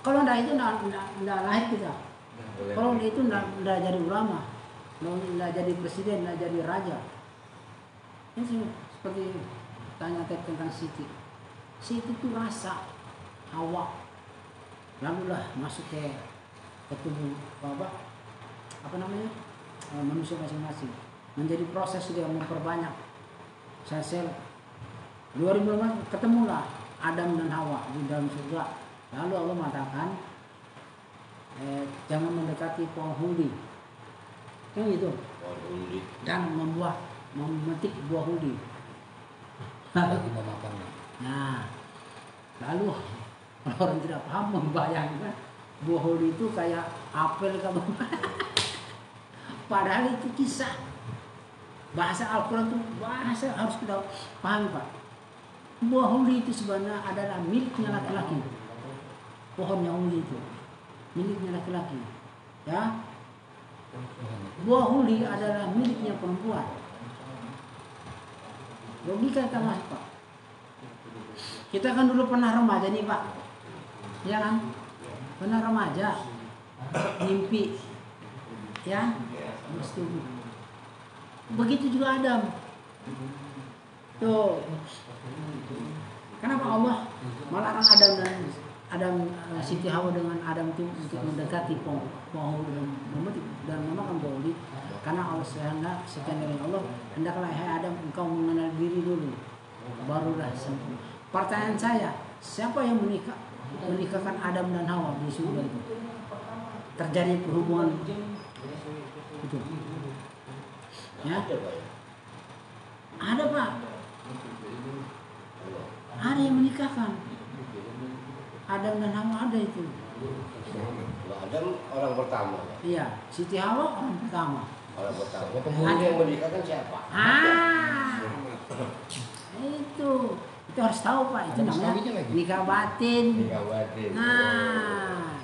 Kalau enggak itu enggak lahir kita. Kalau enggak itu enggak jadi ulama. Enggak jadi presiden, enggak jadi raja. Ini seperti tanya tentang Siti. Siti itu rasa Hawa. Lalu lah masuk ke tubuh apa namanya? Manusia masing-masing. Menjadi proses dia memperbanyak sel-sel. 2005 ketemulah Adam dan Hawa di dalam surga. Lalu Allah mengatakan jangan mendekati pohon hudi. Kan gitu. Dan memetik buah hudi. Lagi mau makan. Nah, lalu orang tidak paham membayangkan buah hudi itu kayak apel kamu. Padahal itu kisah. Bahasa Al-Quran itu bahasa harus kita pahami, Pak. Buah hudi itu sebenarnya adalah miliknya laki-laki. Pohonnya hudi itu miliknya laki-laki. Ya. Buah hudi adalah miliknya perempuan. Logika kita masuk, Pak. Kita kan dulu pernah remaja nih, Pak. Ya kan? Pernah remaja. Mimpi. Ya. Bersetubuh. Begitu juga Adam. Tuh. Kenapa Allah melarang Adam Siti Hawa dengan Adam itu untuk mendekati pohon dan memakan buah hudi? Karena Allah sekian dari Allah, hendaklah hai Adam engkau mengenal diri dulu, barulah sempurna. Pertanyaan saya, siapa yang menikahkan Adam dan Hawa di surga itu? Terjadi perhubungan itu. Ya. Ada, Pak. Ada yang menikahkan. Adam dan Hawa ada itu. Adam orang pertama. Iya, Siti Hawa orang pertama. Orang pertama. Penghulu yang menikahkan siapa? Itu harus tahu, Pak. Itu namanya nikah batin. Nikah batin. Nah,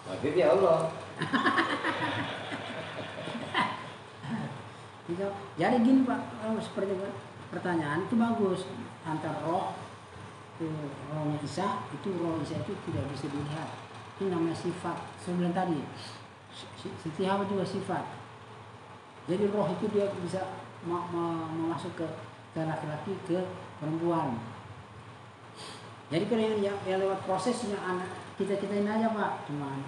batin ya Allah. Jadi gini, Pak, seperti pertanyaan itu bagus. Antara rohnya Isa itu tidak bisa dilihat. Itu namanya sifat. Sebelum tadi Siti Hawa juga sifat. Jadi roh itu dia bisa masuk ke laki-laki, ke perempuan. Jadi kalau yang lewat prosesnya anak kita ini aja, Pak, cuman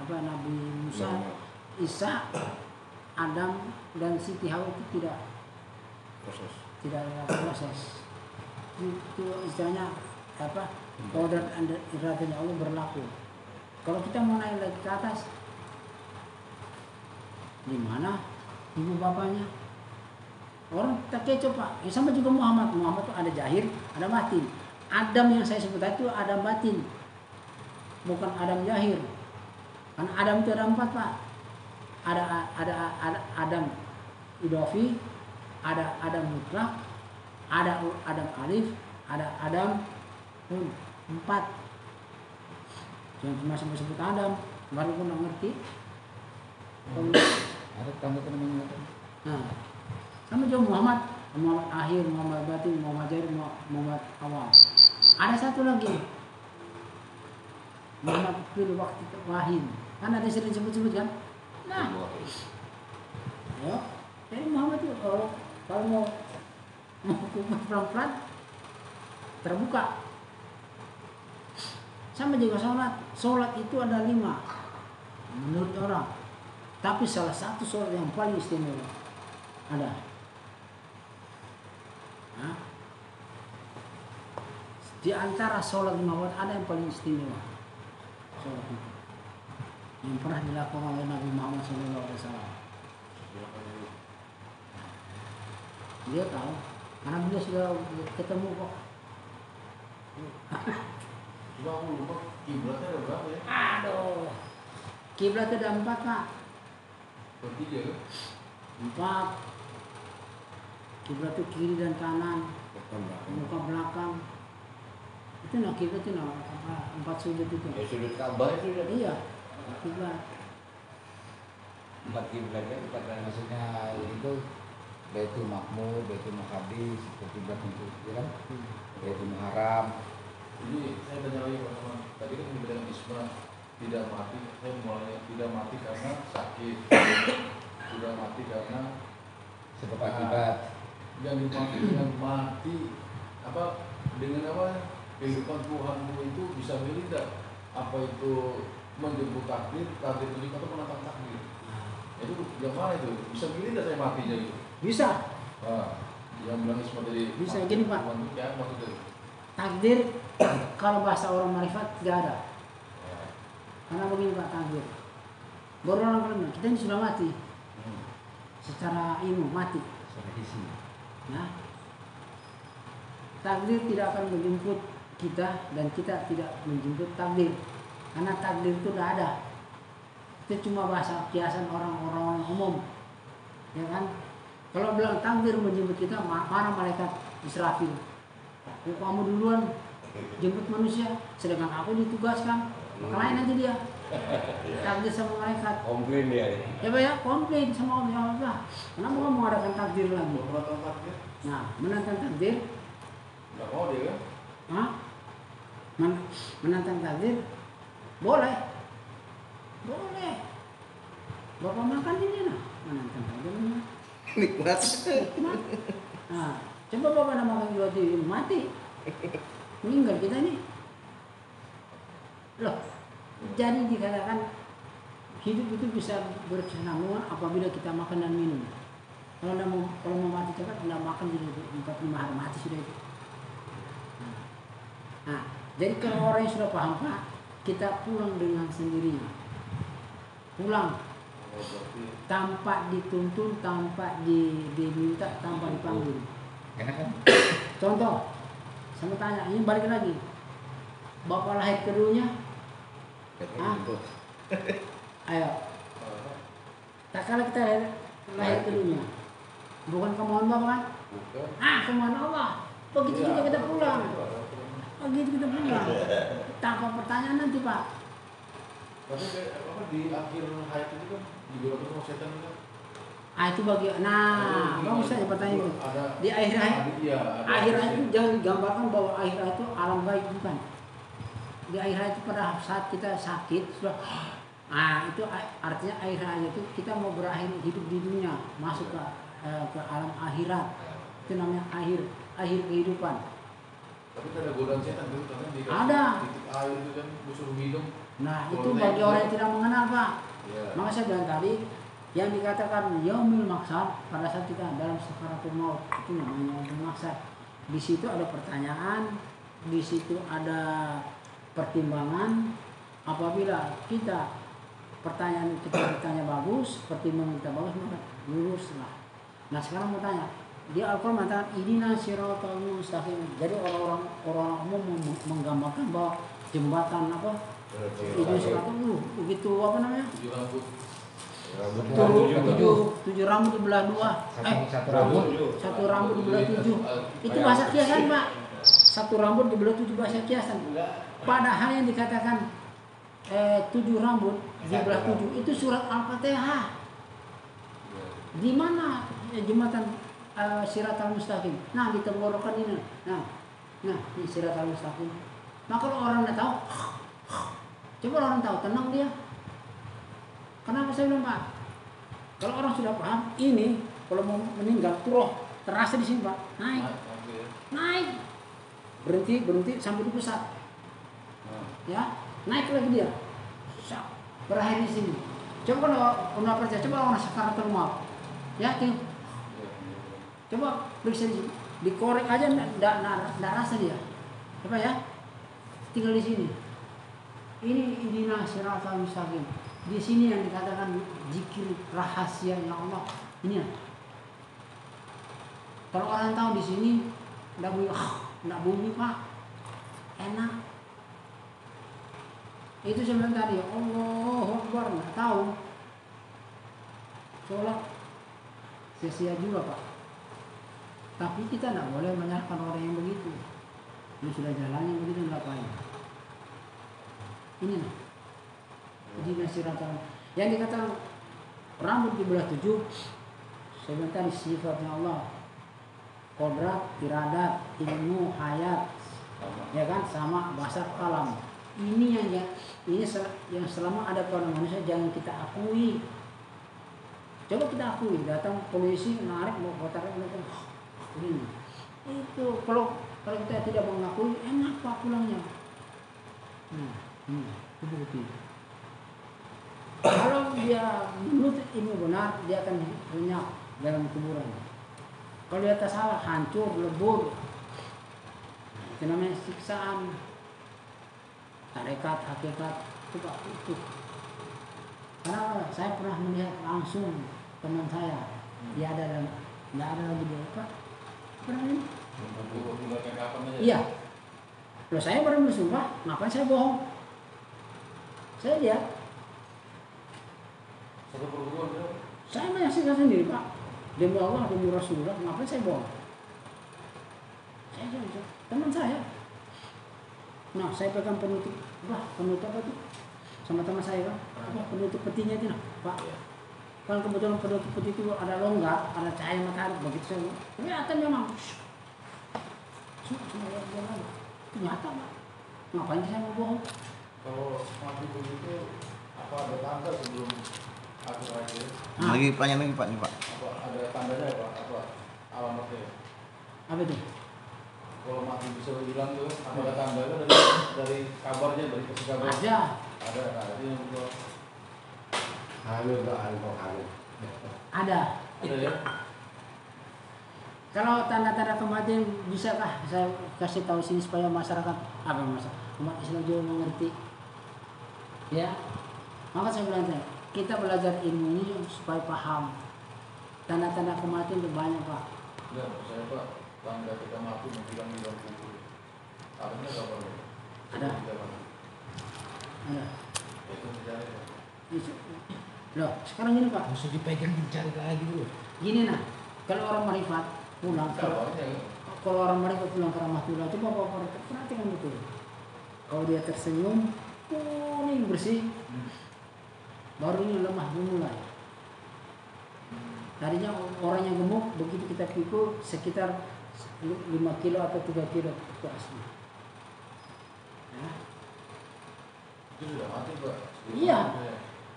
Nabi Musa, Isa, Adam dan Siti Hawa itu tidak ada proses. Itu istilahnya kodrat iradanya Allah berlaku. Kalau kita mau naik lagi ke atas, di mana ibu bapaknya? Orang tak kecoh pak. Ya sama juga Muhammad. Muhammad itu ada zahir, ada batin. Adam yang saya sebut tadi itu Adam batin, bukan Adam zahir. Karena Adam itu ada 4 pak. Ada Adam idofi, ada Adam mutlak, ada Adam alif, ada Adam 4. Jangan cuma sebut Adam, baru pun nggak ngerti. Ada tanggapan namanya. Nah, sama juga Muhammad, Muhammad akhir, Muhammad batin, Muhammad zahir, Muhammad awal. Ada satu lagi, Muhammad fil waktu wahid. Kan ada sering sebut-sebut kan? Nah, ya, jadi Muhammad itu kalau mau kumat pelan-pelan terbuka. Sama juga sholat itu ada 5 menurut orang. Tapi salah satu sholat yang paling istimewa ada. Nah, di antara sholat 5 waktu ada yang paling istimewa. Sholat itu yang pernah dilakukan oleh Nabi Muhammad SAW. Dia tahu, karena beliau sudah ketemu kok. Cuma aku lupa kiblatnya ada berapa ya? Aduh, kiblat ada 4 pak. Bertiga kan? 4. Kiblat itu kiri dan kanan, muka belakang. Itu nah kiblat itu nah 4 sudut itu. Ya sudut Ka'bah itu udah. Iya, kiblat. 4 kiblatnya 4 kali. Maksudnya itu Baitul Makmur, Baitul Maqdis, kiblat itu, ya kan? Baitul Muharram. Jadi saya tanya lagi teman-teman, tadi kan dibilang Isma tidak mati, saya mulai tidak mati karena sakit, tidak mati karena Sebab akibat. yang dimati dengan mati apa dengan apa kehidupan Tuhanmu itu bisa milih tidak apa itu menjemput takdir itu juga atau menantang takdir itu yang mana itu bisa milih tidak saya matinya itu Bisa. yang bilang Isma tadi Bisa gini, Pak. ya maksudnya Takdir kalau bahasa orang marifat tidak ada. Karena begini pak, takdir. Baru orang bilang kita ini sudah mati. Secara ilmu mati. Secara isi. Nah, takdir tidak akan menjemput kita dan kita tidak menjemput takdir. Karena takdir itu tidak ada. Itu cuma bahasa kiasan orang-orang umum. Ya kan? Kalau bilang takdir menjemput kita, marah malaikat Israfil. Kamu duluan jemput manusia, sedangkan aku ditugaskan. Kelain nanti dia. Takdir sama malaikat. Komplain dia. Ya Pak ya, komplain sama Allah. Kenapa kamu mengadakan takdir lagi? menantang takdir Nah, menantang takdir. nggak mau dia kan Hah? Menantang takdir? Boleh. Boleh. Bapak makan ini nah. Menantang takdir. Nikmat. Nikmat. Nah, coba bapak nak makan dua TV mati. Meninggal kita ini. Loh, jadi dikatakan hidup itu bisa berkesinambungan apabila kita makan dan minum. Kalau mau mati cepat, tidak makan jadi 4-5 hari mati sudah itu. Nah, jadi kalau orang yang sudah paham Pak, kita pulang dengan sendirinya. Pulang tanpa dituntun, tanpa diminta, tanpa dipanggil. Enak kan? Contoh, saya mau tanya, ini balik lagi. Bapak lahir keduanya, ayo. Tak kala kita lahir keduanya, bukan kemauan Bapak kan? bukan Kemauan Allah. Begitu juga kita pulang. Begitu kita pulang. Tanpa pertanyaan nanti Pak. tapi apa di akhir hayat itu kan dibilang sama setan kan Itu bagian. Nah, bagus saja pertanyaan itu. ada Di akhir hayat, iya akhir hayat itu jangan digambarkan bahwa akhir hayat itu alam gaib, bukan. Di akhir hayat itu pada saat kita sakit sudah, itu artinya akhir hayat itu kita mau berakhir hidup di dunia, masuk ke alam akhirat. Itu namanya akhir kehidupan. tapi ada godaan setan tuh karena di Ada. titik air itu kan disuruh minum Nah, itu bagi orang yang tidak mengenal Pak. ya Maka saya bilang tadi, yang dikatakan yaumul maksar pada saat kita dalam sakaratul maut itu namanya yaumul maksar. Di situ ada pertanyaan, di situ ada pertimbangan, apabila kita pertanyaan kita bertanya bagus, pertimbangan kita bagus, maka luruslah. Nah sekarang mau tanya, di Al-Quran mengatakan idina siratal mustaqim. Jadi orang umum menggambarkan bahwa jembatan apa? Idina siratal begitu apa namanya? 7 rambut. Tujuh rambut dibelah dua. Satu rambut dibelah 7. Itu bahasa kiasan, Pak. Satu rambut dibelah 7 bahasa kiasan. Padahal yang dikatakan 7 rambut dibelah 7 itu surat Al-Fatihah. Di mana jembatan Siratal Mustaqim? Nah, di tenggorokan ini. Nah, di Siratal Mustaqim. Nah, kalau orang tidak tahu, coba orang tahu, tenang dia. Kenapa saya bilang, Pak? Kalau orang sudah paham, ini kalau mau meninggal, roh terasa di sini, Pak. Naik. Berhenti sampai di pusat. Ya, naik lagi dia. Berakhir di sini. Coba kalau percaya, coba orang sakaratul maut. Yakin? Coba periksa di sini. Dikorek aja enggak rasa dia. Coba ya. Tinggal di sini. Ini idina siratal mustaqim. Di sini yang dikatakan zikir rahasianya Allah. Ini ya. Kalau orang tahu di sini enggak bunyi, Pak. Enak. Itu sebenarnya tadi Allahu Akbar nggak tahu. Sholat sia-sia juga, Pak. Tapi kita tidak boleh menyalahkan orang yang begitu. Ini sudah jalannya begitu ngapain? Ini nah. Idina siratal. Yang dikatakan rambut dibelah 7 sebentar sifatnya Allah. Kodrat, iradat, ilmu, hayat, ya kan, sama basar kalam. Ini yang selama ada pada manusia jangan kita akui. Coba kita akui, datang polisi menarik mau kotakan ini. Itu kalau kita tidak mengakui enak, Pak, pulangnya. Itu bukti. Kalau dia menuntut ilmu benar, dia akan lenyap dalam kuburan. Kalau dia salah, hancur, lebur. Itu namanya siksaan. Tarekat, hakikat, itu Pak, itu. Karena saya pernah melihat langsung teman saya, dia ada nggak ada lagi dia, Pak. Pernah ini? Iya. Kalau saya baru bersumpah, ngapain saya bohong? Saya lihat. Saya menyaksikan sendiri, Pak. Demi Allah, demi Rasulullah, ngapain saya bohong? Saya teman saya. Nah, saya pegang penutup apa tuh? Sama teman saya, Pak. Penutup petinya itu, nah, Pak. Kalau kebetulan penutup peti itu ada longgar, ada cahaya matahari, begitu saya kelihatan memang. Ternyata, Pak. Ngapain saya mau bohong? Kalau mati begitu, apa ada tanda sebelum akhir akhir? Lagi pertanyaan lagi Pak nih Pak. Apa ada tandanya apa alamatnya? Apa itu? Kalau mati bisa hilang tuh, apa ada tandanya dari kabarnya, dari kasih kabar? Ada. Ada, nah itu yang gua Ada. ada ya. Kalau tanda-tanda kematian bisakah saya kasih tahu sini supaya masyarakat umat Islam juga mengerti? Ya, maka saya bilang kita belajar ilmu ini supaya paham. Tanda-tanda kematian itu banyak, Pak. Ya, saya Pak, tanda kita mati menghilang di dalam kubur. Adanya kabar? Ada. Ada. Itu mencari Pak. Loh, sekarang gini, Pak. Harus dipegang dicari lagi dulu. Gini nah, kalau orang marifat pulang, Kabarnya kalau orang marifat pulang ke rahmatullah, coba Bapak perhatikan betul. Kalau dia tersenyum, kuning bersih, baru ini lemah dimulai. Tadinya orang yang gemuk, begitu kita pikul sekitar 5 kilo atau 3 kilo itu asli. Nah, itu sudah mati Pak. Iya.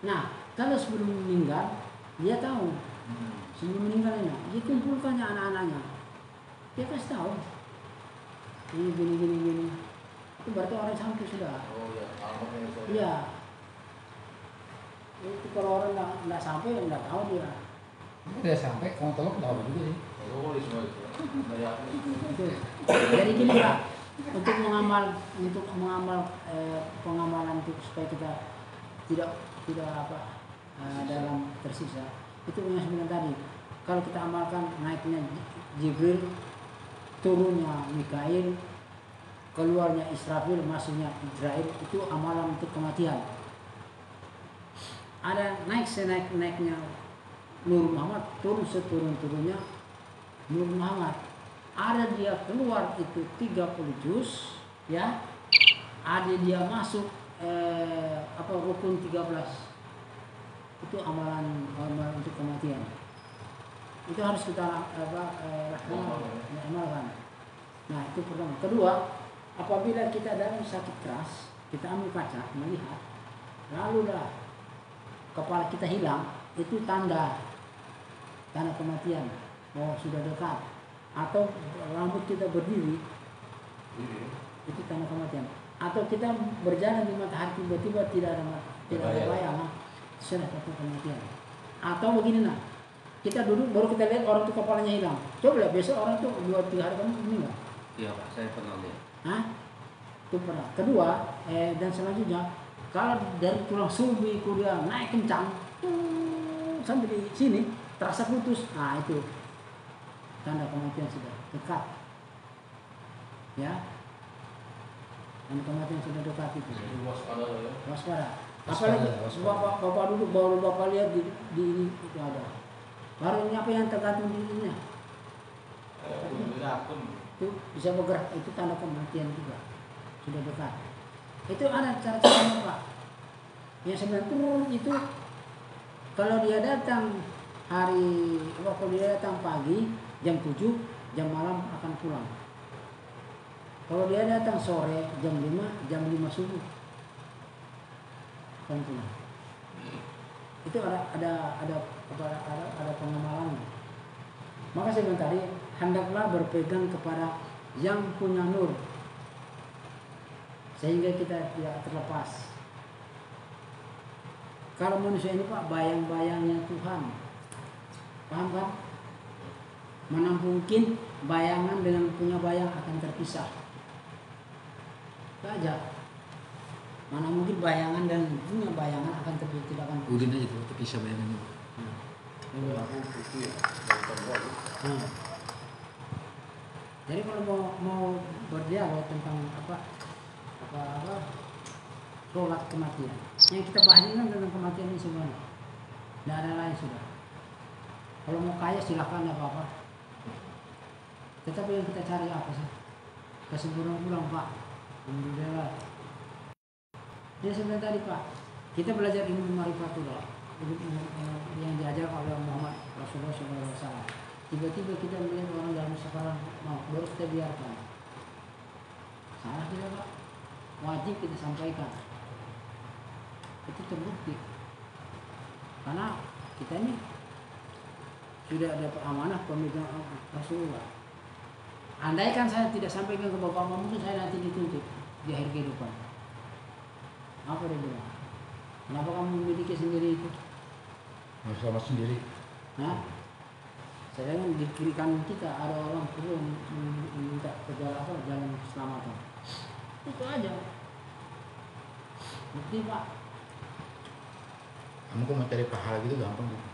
Nah, kalau sebelum meninggal, dia tahu. Sebelum meninggal ini, dia kumpulkannya anak-anaknya. Dia kasih tahu. Ini gini. Itu berarti orang sampai sudah. Oh iya, alamatnya saya. Iya. Itu kalau orang nggak sampai, nggak tahu dia. Udah sampai, kamu tolong tahu juga sih. Oh, semua itu. Banyak. Itu. Jadi gini Pak, untuk mengamal pengamalan itu supaya kita tidak dalam tersiksa. Itu yang sebenarnya tadi. Kalau kita amalkan naiknya Jibril, turunnya Mikail, keluarnya Israfil, masuknya Israel, itu amalan untuk kematian. Ada naik senaik-naiknya Nur Muhammad, turun seturun-turunnya Nur Muhammad. Ada dia keluar itu 30 juz, ya. Ada dia masuk rukun 13. Itu amalan untuk kematian. Itu harus kita amalkan. Nah, itu pertama. Kedua, apabila kita dalam sakit keras, kita ambil kaca melihat, lalu kepala kita hilang, itu tanda kematian. Oh, sudah dekat. Atau rambut kita berdiri, itu tanda kematian. Atau kita berjalan di matahari tiba-tiba tidak ada bayangan, sudah satu kematian. Atau begini kita duduk baru kita lihat orang itu kepalanya hilang. Coba lihat besok orang itu 2-3 hari kamu meninggal. Iya Pak, saya pernah lihat. Itu pernah. Kedua, dan selanjutnya kalau dari tulang sulbi dia naik kencang sampai di sini terasa putus, itu tanda kematian sudah dekat. Ya, tanda kematian sudah dekat itu. Jadi waspada ya. Waspada. Apalagi bapak duduk baru bapak lihat di ini itu ada. Baru ini apa yang tergantung di ininya. Itu bisa bergerak, itu tanda kematian juga sudah dekat. Itu ada cara-caranya Pak. Yang sebenarnya turun itu kalau dia datang kalau dia datang pagi jam 7, jam malam akan pulang. Kalau dia datang sore jam 5, jam 5 subuh akan pulang. Itu ada pengamalannya. Maka saya bilang tadi, hendaklah berpegang kepada yang punya nur, sehingga kita tidak terlepas. Kalau manusia ini Pak, bayang-bayangnya Tuhan, paham kan? Mana mungkin bayangan dengan punya bayang akan terpisah? Saja. Mana mungkin bayangan dan punya bayangan akan tidak akan Udin aja tuh terpisah bayangannya. Jadi kalau mau berdialog tentang sholat kematian, yang kita bahas ini kan tentang kematian ini semuanya. Tidak ada lain sudah. Kalau mau kaya silakan, tidak apa-apa. Tetapi yang kita cari apa sih? Kesempurnaan pulang Pak. Alhamdulillah. Jadi sebenarnya tadi Pak, kita belajar ilmu Ma'rifatullah yang diajar oleh Muhammad Rasulullah SAW. Tiba-tiba kita melihat orang dalam sekarang baru kita biarkan. Salah tidak Pak? Wajib kita sampaikan. Itu terbukti. Karena kita ini sudah ada amanah pemegang Rasulullah. Andaikan saya tidak sampaikan ke Bapak, mungkin saya nanti dituntut di akhir kehidupan. Apa dia bilang? Kenapa kamu memiliki sendiri itu? Sama sendiri. Sedangkan di kiri kanan kita ada orang perlu minta jalan keselamatan. Itu aja. Bukti Pak. Kamu kok mencari pahala gitu gampang gitu.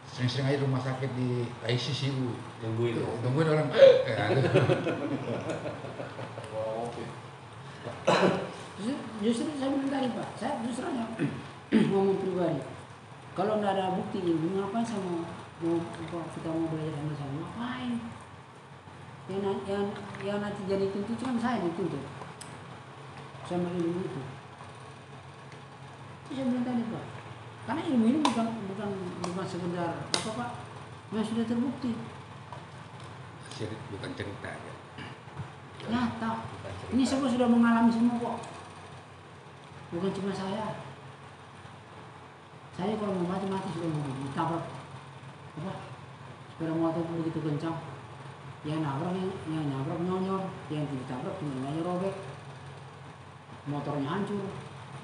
Sering-sering aja rumah sakit di ICU tungguin orang Justru saya bilang tadi Pak, saya justru aja ngomong pribadi. Kalau tidak ada bukti ini, ngapain kita mau belajar sama saya? Ngapain? Yang nanti jadi tuntut kan saya dituntut sama ilmu itu. Itu saya bilang tadi Pak. Karena ilmu ini bukan sekedar apa Pak, yang sudah terbukti. bukan cerita aja. Nyata. Ini semua sudah mengalami semua kok. Bukan cuma saya. Saya kalau mau mati sudah mau ditabrak. Sepeda motor begitu kencang. Yang nabrak nyonyor, yang ditabrak telinganya robek. Motornya hancur.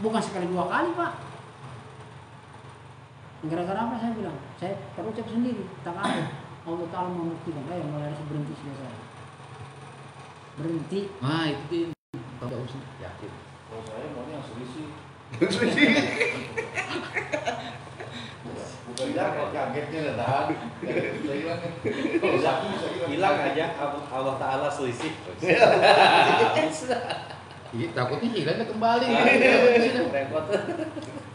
Bukan sekali 2 kali, Pak. Gara-gara apa saya bilang? Saya terucap sendiri, tak ada. Allah Ta'ala membuktikan, mulai dari berhenti selesai. berhenti. Nah itu dia. Tidak usah. Yakin. Kalau saya maunya selisih. Bukan kagetnya dah. Saya bilang kan. Kalau sapi saya bilang Hilang aja Allah Ta'ala selisih. Iya, takutnya hilangnya kembali. Repot.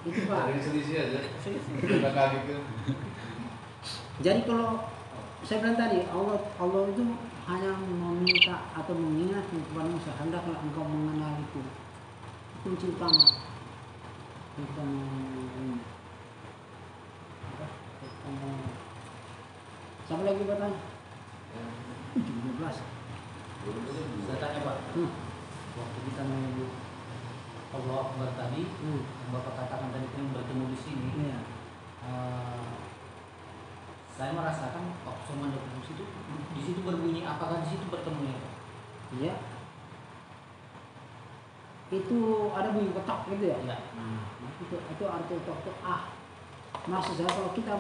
Itu Pak. dari selisih aja. Udah kaget kan. Jadi kalau saya bilang tadi Allah itu hanya meminta atau mengingat kepada Musa, hendaklah engkau mengenal itu kunci utama. Kita siapa lagi bertanya? 17. Saya tanya Pak, waktu kita menyebut Allah Akbar tadi, yang Bapak katakan tadi yang bertemu di sini, Iya. saya merasakan waktu saya mendapat di situ berbunyi apakah di situ bertemu ya Pak? Iya. Itu ada bunyi ketok gitu ya? Iya. Nah, itu arti ketok itu maksud saya kalau kita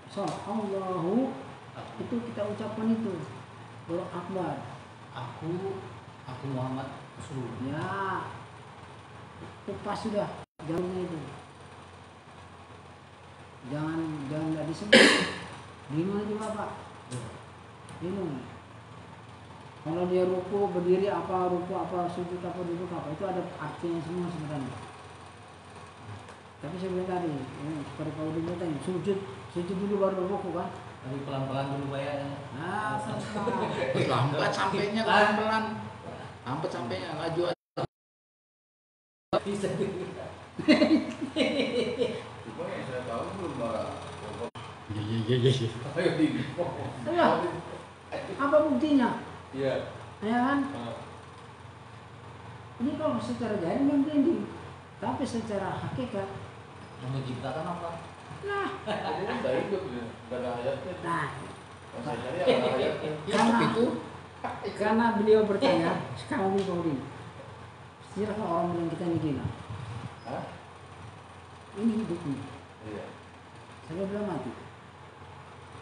sholat Allahu itu kita ucapkan itu Allah Akbar. Aku Muhammad Rasulullah. Ya, itu pas sudah jalurnya itu. Jangan nggak disebut. Bingung juga Pak. Bingung. Kalau dia ruku berdiri apa ruku apa sujud apa duduk apa itu ada artinya semua sebenarnya. Tapi saya bilang tadi, seperti kalau dulu tadi sujud dulu baru ruku kan. Tapi pelan-pelan dulu Pak ya. Nah, Lambat sampainya pelan-pelan. Lambat sampainya laju aja. Bisa Cuma yang saya tahu belum marah. Iya. Ayo di. Iya. Apa buktinya? Iya. Ya kan? Ini kalau secara jari memang tinggi, tapi secara hakikat, yang menciptakan apa? nah, Ini kan udah hidup ya. Udah ada ayatnya. nah, Yang saya cari ada ayatnya. karena beliau bertanya, sekarang ini Pak Udin, silakan orang bilang kita ini gila, Hah? ini hidup nih, Iya. saya bilang mati.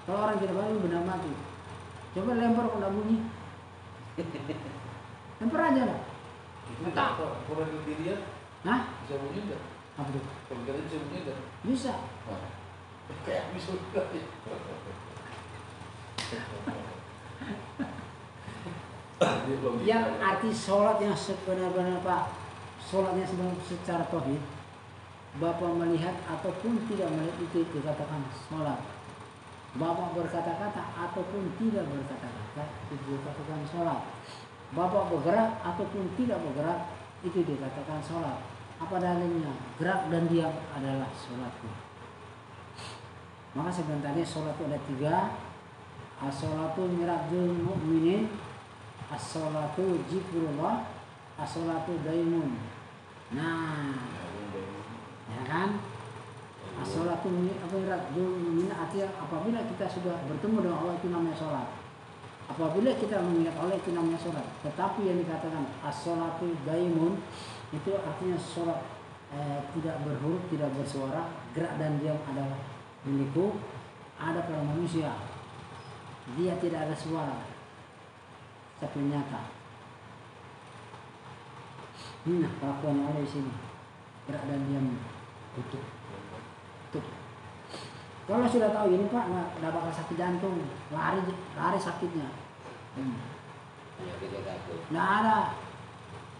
Kalau orang tidak bangun benar mati, coba lempar kena bunyi, lempar aja lah. Itu apa? Kurang dilihat. Hah? Bisa bunyi nggak? Apa tuh? Kalau kita bisa bunyi nggak? Bisa. Nah, kayak bisa juga. Dia belum Yang bisa. arti sholat yang sebenar-benar Pak, sholatnya secara tauhid, Bapak melihat ataupun tidak melihat itu dikatakan sholat. Bapak berkata-kata ataupun tidak berkata-kata itu dikatakan sholat. Bapak bergerak ataupun tidak bergerak itu dikatakan sholat. Apa dalilnya? Gerak dan diam adalah sholatku. Maka sebenarnya sholat itu ada 3. As-sholatu mirajul mu'minin, as-sholatu zikrullah, as-sholatu daimun. Nah, ya kan? As-sholatu mirajul mu'minin artinya apabila kita sudah bertemu dengan Allah itu namanya sholat. Apabila kita mengingat Allah itu namanya sholat. Tetapi yang dikatakan as-sholatu daimun itu artinya sholat tidak berhuruf, tidak bersuara, gerak dan diam adalah milikku. Ada pada manusia, dia tidak ada suara, tapi nyata. Ini nah kelakuan Allah di sini, gerak dan diam, tutup. Kalau sudah tahu ini Pak, nggak bakal sakit jantung, lari sakitnya. Penyakitnya takut. Nggak ada.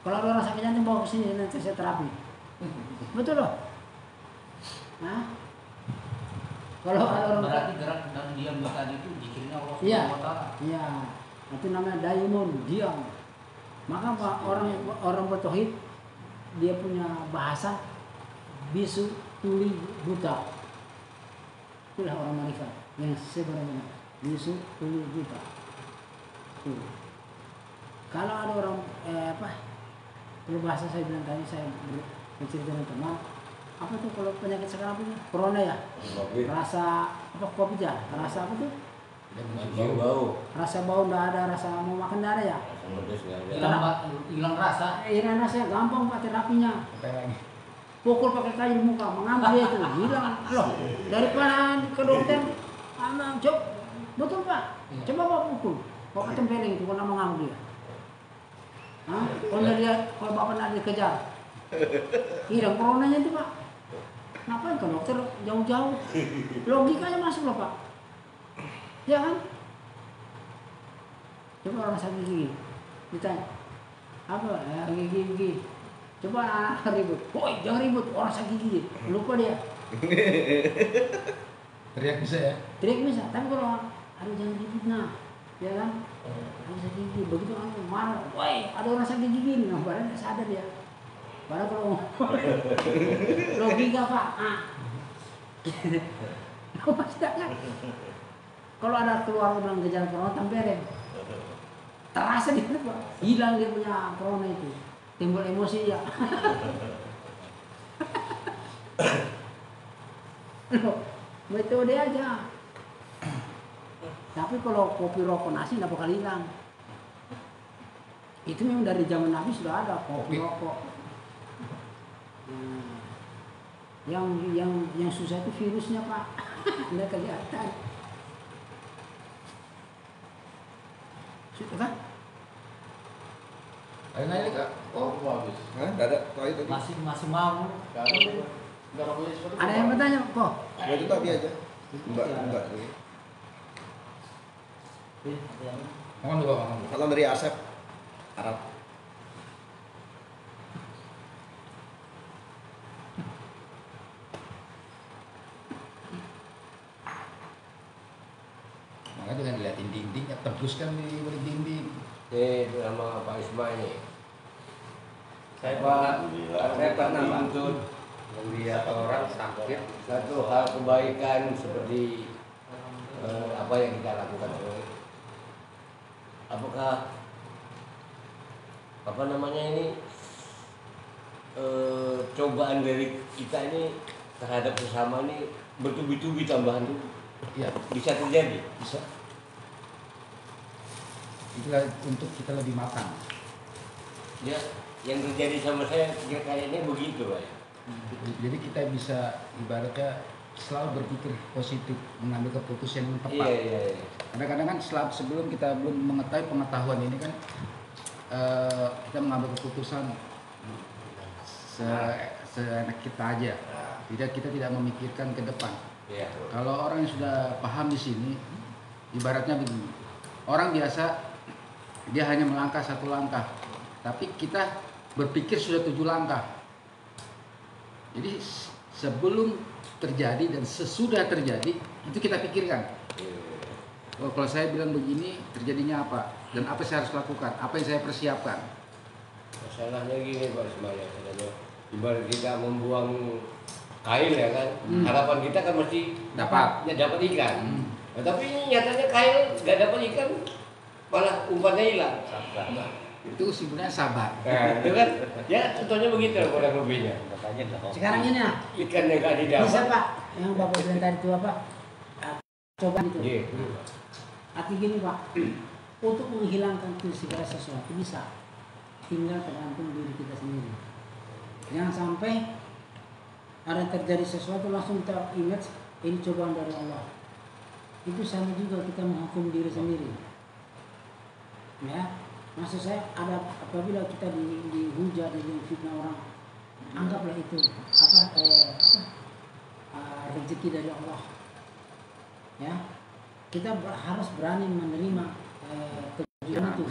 Kalau ada orang sakit jantung bawa ke sini nanti saya terapi. Betul loh. Nah, kalau ada orang Berarti gerak dan diam tadi itu zikirnya Allah Iya. Subhanahu wa taala. iya, itu namanya daimun, diam. Maka Pak, orang bertauhid dia punya bahasa bisu, tuli, buta. Itulah orang marifat yang sebenarnya bisu, tuli, buta. Tuh. Kalau ada orang kalau bahasa saya bilang tadi saya bercerita dengan teman, apa tuh kalau penyakit sekarang apa tuh? Corona ya? Rasa apa kopi ya? Rasa apa tuh? Bau-bau. Rasa bau nggak ada, rasa mau makan nggak ada ya? Rasa pedes nggak ada. Hilang rasa. Hilang rasanya gampang Pak terapinya. Pukul pakai kayu di muka, mengambil itu hilang. Loh, daripada ke dokter, coba betul Pak. Coba Pak pukul, Pak tempeleng itu karena mengambil dia. Hah? Kalau bapak nak dikejar, hilang coronanya itu pak. Ngapain ke dokter jauh-jauh? Logikanya masuk loh pak. Ya kan? Coba orang sakit gigi, ditanya, apa? Ya, gigi. Coba anak ribut, woi jangan ribut, orang sakit gigi, lupa dia. Teriak bisa ya? Teriak bisa, tapi kalau aduh jangan ribut nah, ya kan? Ada sakit gigi, begitu orang marah, woi ada orang sakit gigi nih, nah, padahal nggak sadar ya. Padahal kalau logika pak, pasti kan? Kalau ada keluar dengan gejala corona tampere, terasa dia pak, hilang dia punya corona itu, timbul emosi ya. Loh, metode aja. Tapi kalau kopi rokok nasi nggak bakal hilang. Itu memang dari zaman Nabi sudah ada kopi rokok. Yang susah itu virusnya pak, nggak kelihatan. Sudah kan? Ada nanya kak? Oh, habis. Hah? Nggak ada. Tuh itu. Masih mau. Ada yang bertanya kok? Ya itu tadi aja. Enggak. Mohon dulu, mohon. Salam dari Asep Arab. Makanya dengan dilihatin dindingnya, tebuskan di balik dinding. Ini sama Pak Ismail nih. Saya Saya pernah menuntut melihat orang sakit. satu hal kebaikan seperti apa yang kita lakukan sekarang. Apakah apa namanya ini cobaan dari kita ini terhadap sesama ini bertubi-tubi tambahan itu Iya, bisa terjadi? bisa. Itulah untuk kita lebih matang. Ya, yang terjadi sama saya kayaknya begitu Pak. Jadi kita bisa ibaratnya selalu berpikir positif, mengambil keputusan yang tepat. Iya. Kadang-kadang kan sebelum kita belum mengetahui pengetahuan ini kan kita mengambil keputusan seenak kita aja. Kita tidak memikirkan ke depan. Iya. Kalau orang yang sudah paham di sini, ibaratnya begini. Orang biasa dia hanya melangkah 1 langkah, tapi kita berpikir sudah 7 langkah. Jadi sebelum terjadi dan sesudah terjadi itu kita pikirkan. Oh, kalau saya bilang begini terjadinya apa dan apa saya harus lakukan, apa yang saya persiapkan. Masalahnya gini Pak Ismail, ibarat kita membuang kail ya kan, harapan kita kan mesti dapat ikan. Nah, tapi ini nyatanya kail nggak dapat ikan, malah umpannya hilang. Itu sebenarnya sabar. Nah, itu kan, ya contohnya begitu kurang lebihnya. Sekarang ini ya, Ikan yang nggak didapat. bisa pak, yang bapak bilang tadi itu apa? Coba itu. Iya. Arti gini pak, untuk menghilangkan itu segala sesuatu bisa, tinggal tergantung diri kita sendiri. Jangan sampai ada terjadi sesuatu langsung kita image ini cobaan dari Allah. Itu sama juga kita menghukum diri sendiri. Ya, maksud saya ada apabila kita dihujat, difitnah orang, anggaplah itu rezeki dari Allah. Ya, kita harus berani menerima kejujuran itu.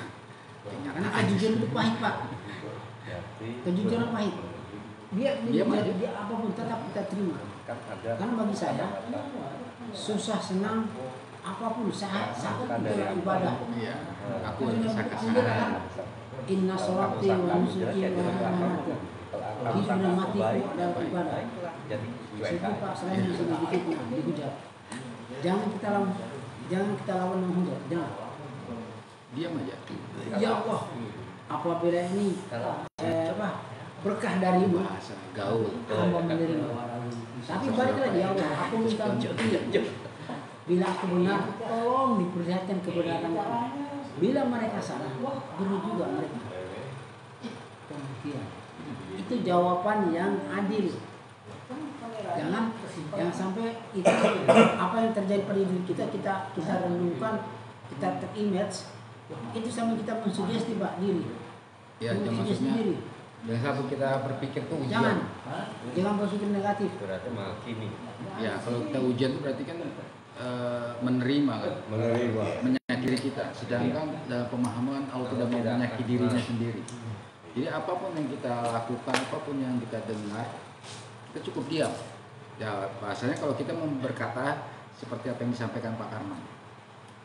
Karena kejujuran itu pahit pak. Kejujuran pahit. Biar apapun tetap kita terima. Karena bagi saya susah senang apapun saat itulah ibadah. Iya. Aku sudah inna sholati wa nusuki wa mamati. Hidup dan matiku dalam ibadah. Situ pak selain bisa dihujat, dihujat. Jangan kita lawan menghujat. Jangan. Diam aja. Ya Allah, apabila ini berkah darimu, Bahasa gaul. hamba menerima. Tapi balik lagi ya Allah, aku minta bukti. Bila aku benar, tolong diperlihatkan kebenaranku. Bila mereka salah, bunuh juga mereka. Demikian. Itu jawaban yang adil. Jangan sampai itu apa yang terjadi pada diri kita renungkan, kita terimage, itu sama kita mensugesti pak diri. Ya, Untuk diri maksudnya sendiri. yang satu kita berpikir tuh ujian. Jangan positif negatif. Berarti menghakimi. Ya, kalau kita ujian itu berarti kan menerima kan, Menerima. menyakiti kita. Sedangkan dalam pemahaman Allah tidak mau menyakiti dirinya sendiri. Jadi apapun yang kita lakukan, apapun yang kita dengar, kita cukup diam. Ya bahasanya kalau kita mau berkata seperti apa yang disampaikan Pak Karman.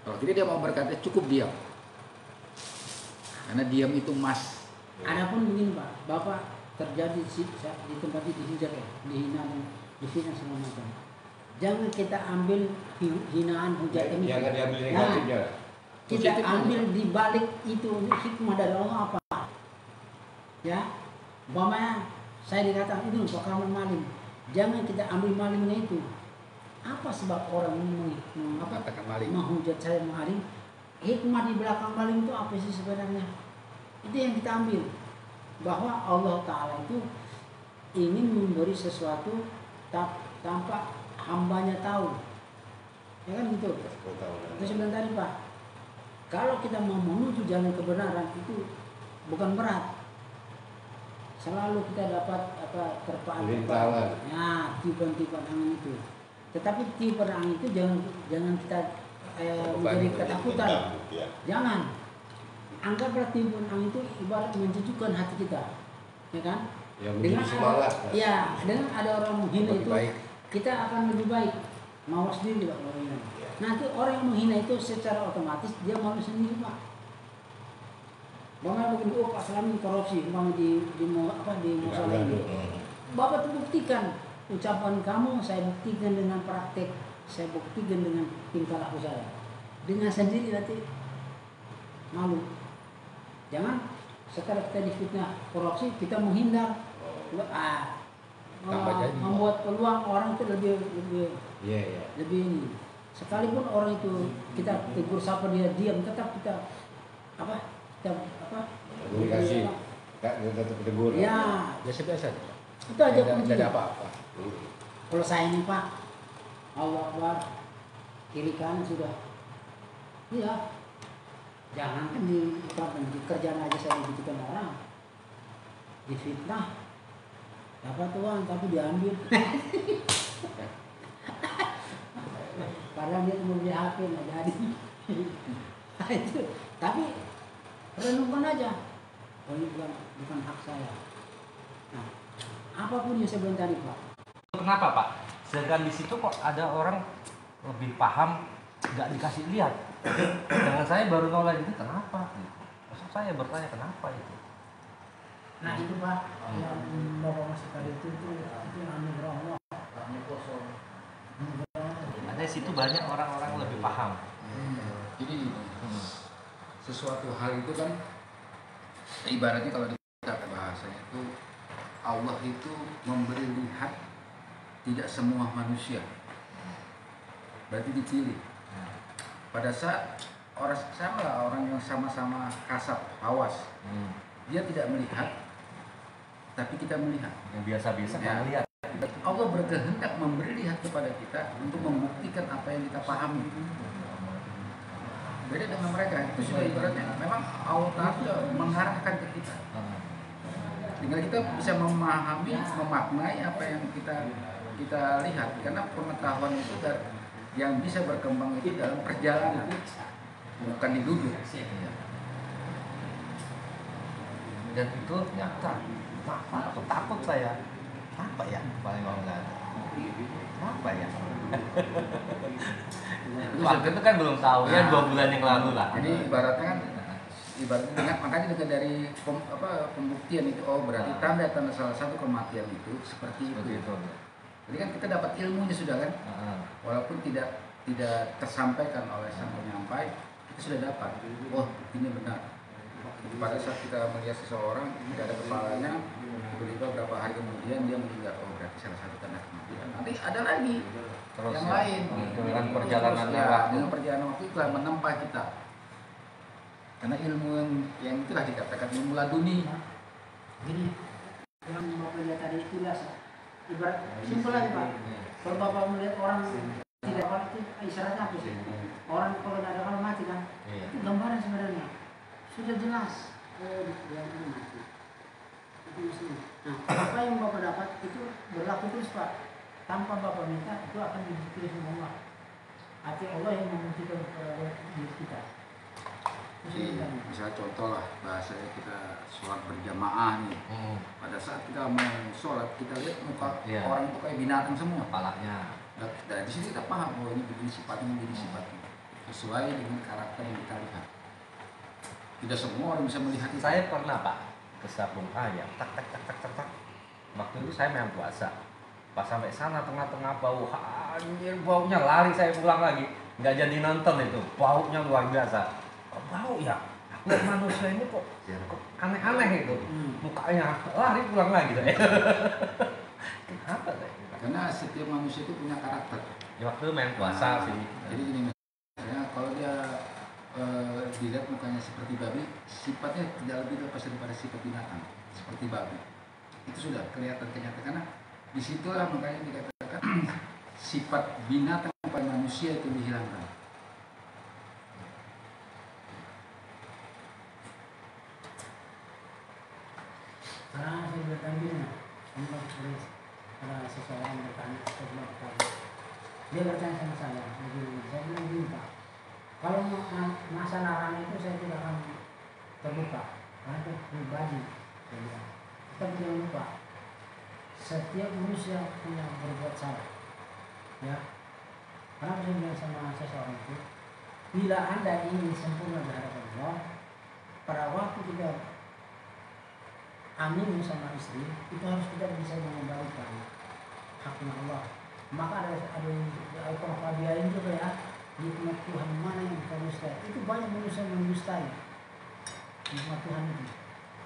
Kalau tidak dia mau berkata cukup diam. Karena diam itu emas. Adapun begini Pak, Bapak terjadi di tempat itu hujat ya, dihina dan dihina segala macam. Jangan kita ambil hinaan hujat ini. Jangan diambil Nah, negatifnya. kita ambil di balik itu hikmah dari Allah apa? Ya, umpamanya saya dikatakan itu Pak Karman maling. Jangan kita ambil malingnya itu. Apa sebab orang Mengatakan maling. menghujat saya maling? Hikmah di belakang maling itu apa sih sebenarnya? Itu yang kita ambil. Bahwa Allah Ta'ala itu ingin memberi sesuatu tanpa hambanya tahu. Ya kan gitu. Itu sebenarnya tadi Pak. Kalau kita mau menuju jalan kebenaran itu bukan berat. Selalu kita dapat terpaan. Ya, tiupan-tiupan angin itu. Tetapi tiupan angin itu jangan kita menjadi ketakutan. Jangan. Anggaplah tiupan angin itu ibarat menjejukkan hati kita. Ya kan? Ya, menjadi semangat. Dengan ada orang menghina Lebih itu baik. kita akan lebih baik. Mau sendiri Pak orang ini. Nanti orang yang menghina itu secara otomatis dia malu sendiri Pak. Bagaimana begini, oh Pak Slamin korupsi, umpama di musola ini. Bapak tuh buktikan ucapan kamu, saya buktikan dengan praktek, saya buktikan dengan tingkah laku saya. Dengan sendiri nanti malu. Jangan setelah kita difitnah korupsi kita menghindar, membuat peluang orang itu lebih ini. Sekalipun orang itu kita tegur sapa dia diam, tetap kita Komunikasi. Enggak tetap tegur. ya Biasa-biasa aja. itu aja Tidak kuncinya. ada apa-apa. Kalau saya ini Pak, Allah Akbar, kiri kanan sudah. Iya, jangan kan di kerjaan aja saya dibutuhkan orang, difitnah, dapat uang tapi diambil. Padahal dia cuma beli HP nggak jadi. Itu, tapi renungkan aja, oh ini bukan hak saya. Nah, apapun yang saya bilang tadi Pak. Kenapa Pak? Sedangkan di situ kok ada orang lebih paham nggak dikasih lihat. Dengan saya baru nolak itu kenapa? Maksud saya bertanya kenapa itu? Nah itu Pak, yang Bapak masuk tadi itu anugerah Allah. Ada di situ banyak orang-orang lebih paham. Jadi sesuatu hal itu kan ibaratnya kalau dikata bahasanya itu Allah itu memberi lihat tidak semua manusia, berarti dipilih. Pada saat orang yang sama-sama kasat hawas, dia tidak melihat, tapi kita melihat. Yang biasa-biasa Ya. kan melihat. Allah berkehendak memberi lihat kepada kita untuk membuktikan apa yang kita pahami. Beda dengan mereka, itu sudah ibaratnya memang Allah Ta'ala mengarahkan ke kita. Tinggal kita bisa memahami, memaknai apa yang kita lihat. Karena pengetahuan itu yang bisa berkembang itu dalam perjalanan, bukan di duduk. Dan itu nyata. Takut saya. Apa ya? Paling mau nggak ada. Apa ya? Waktu itu kan belum tahu ya 2 bulan yang lalu lah. Jadi ibaratnya dengan makanya dengan dari pembuktian itu berarti tanda-tanda salah satu kematian itu seperti itu. Jadi kan kita dapat ilmunya sudah kan, walaupun tidak tersampaikan oleh sang penyampai, kita sudah dapat. Oh ini benar. Pada saat kita melihat seseorang tidak ada kepalanya, tiba-tiba beberapa hari kemudian dia meninggal. Oh berarti salah satu tanda kematian. Nanti ada lagi Terus yang ya, lain. dengan perjalanan Terus, waktu. dengan perjalanan waktu itu menempa kita. Karena ilmu yang itulah dikatakan ilmu laduni. Gini, yang Bapak lihat tadi itu ibarat simpel aja Pak. Kalau Bapak melihat orang tidak apa itu isyaratnya apa sih? Orang kalau tidak ada kalau mati kan, itu gambaran sebenarnya sudah jelas. yang ini mati. Itu mesti. Nah, apa yang Bapak dapat itu berlaku terus Pak. Tanpa Bapak minta itu akan dibuktikan sama Allah. Hati Allah yang membuktikan diri kita. Jadi misalnya contoh lah bahasanya kita sholat berjamaah nih. Pada saat kita mau sholat kita lihat muka orang itu kayak binatang semua. Kepalanya. Dari situ kita paham bahwa ini begini sifatnya, begini sifatnya. Sesuai dengan karakter yang kita lihat. Tidak semua orang bisa melihat itu. Saya pernah Pak ke sabung ayam, tak. Waktu itu saya memang puasa. Pas sampai sana tengah-tengah bau, anjir baunya lari saya pulang lagi. Nggak jadi nonton itu, baunya luar biasa. Bau ya, lihat manusia ini kok aneh-aneh itu. Mukanya lari pulang lagi saya. Kenapa saya? Karena setiap manusia itu punya karakter. Ya, waktu itu main puasa sih. Jadi gini misalnya kalau dia dilihat mukanya seperti babi, sifatnya tidak lebih lepas daripada sifat binatang, seperti babi. Itu sudah kelihatan kenyataan karena disitulah makanya dikatakan sifat binatang pada manusia itu dihilangkan. Karena saya bertanya, ada seseorang bertanya setelah bertanya. Dia bertanya sama saya bilang gini Pak, kalau masa larang itu saya tidak akan terbuka, karena itu pribadi. Tapi jangan lupa, setiap manusia punya berbuat salah. Ya, karena saya bilang sama seseorang itu, bila Anda ingin sempurna di hadapan Allah, pada waktu kita amin sama istri itu harus kita bisa mengembalikan haknya Allah. Maka ada Al-Qur'an juga ya, nikmat Tuhan mana yang kita dustai. Itu banyak manusia mendustai nikmat Tuhan itu,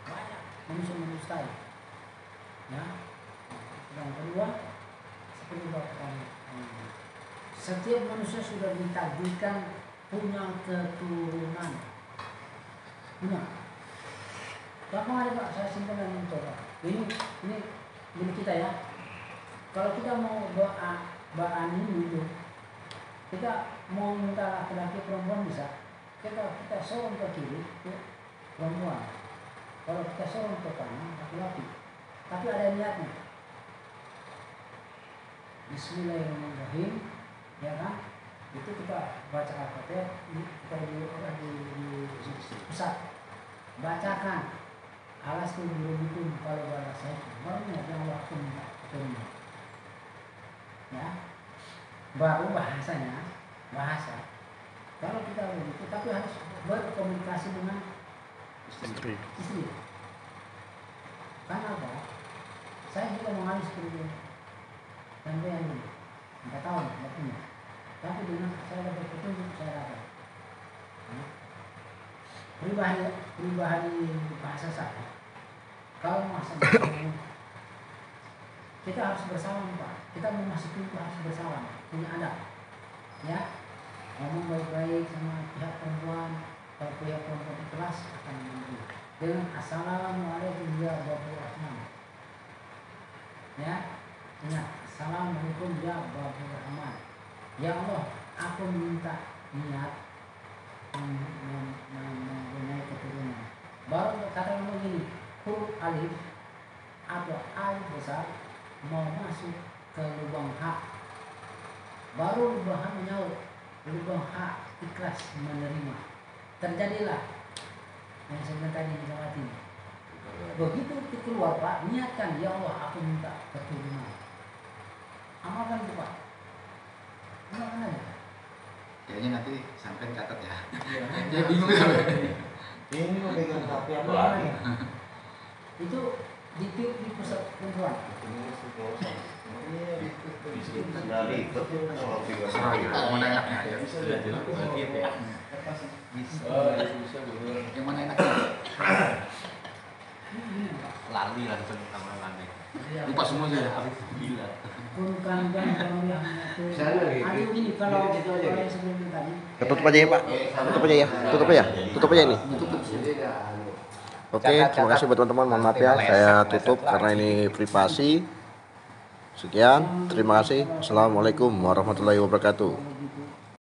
banyak manusia mendustai. Ya, yang kedua seperti Bapak setiap manusia sudah ditakdirkan punya keturunan, punya. Gampang aja Pak, saya simpelkan untuk Pak. Ini kita ya. Kalau kita mau doa ini itu, kita mau minta laki-laki perempuan bisa. Kita sorong ke kiri itu perempuan. Kalau kita sorong ke kanan laki-laki. Tapi ada niatnya. Bismillahirrahmanirrahim, ya kan? Itu kita baca Al-Fatihah, kita di pusat bacakan. Alas tu belum kalau bahasa itu banyak yang waktu minta. Ya, baru bahasa. Kalau kita begitu, tapi harus berkomunikasi dengan istri. Karena apa? Saya juga mengalami seperti itu. Sampai yang ini, 4 tahun, tidak punya. Tapi dengan saya dapat petunjuk, saya dapat. Pribadi bahasa saya. Kalau masa kita harus bersalam Pak. Kita memasuki itu harus bersalam, punya adab. Ya, ngomong baik-baik sama pihak perempuan. Kalau pihak perempuan ikhlas akan memberi dengan assalamualaikum ya Bapak Rahman. Ya, ingat assalamualaikum ya Bapak Rahman. Ya Allah, aku minta niat mempunyai keturunan. Baru kata begini, huruf alif atau alif besar mau masuk ke lubang hak, baru lubang hak menyaut, lubang hak ikhlas menerima. Terjadilah yang sebentar tadi dilewati. Begitu itu keluar Pak, niatkan ya Allah aku minta keturunan. Amalkan itu Pak. Amalkan aja. Kayaknya nanti sampai catat ya. Dia bingung Ini mau pegang tapi apa lagi? itu di pusat perempuan. Mau nanya ya. Yang mana enaknya? Lali langsung sama lali. Lupa semua ya. Gila. Bukan kalau yang itu gini kalau yang sebelum tadi. Tutup aja ya Pak. Tutup aja ini. Oke, terima kasih buat teman-teman. Mohon maaf ya, saya tutup karena ini privasi. Sekian, terima kasih. Assalamualaikum warahmatullahi wabarakatuh.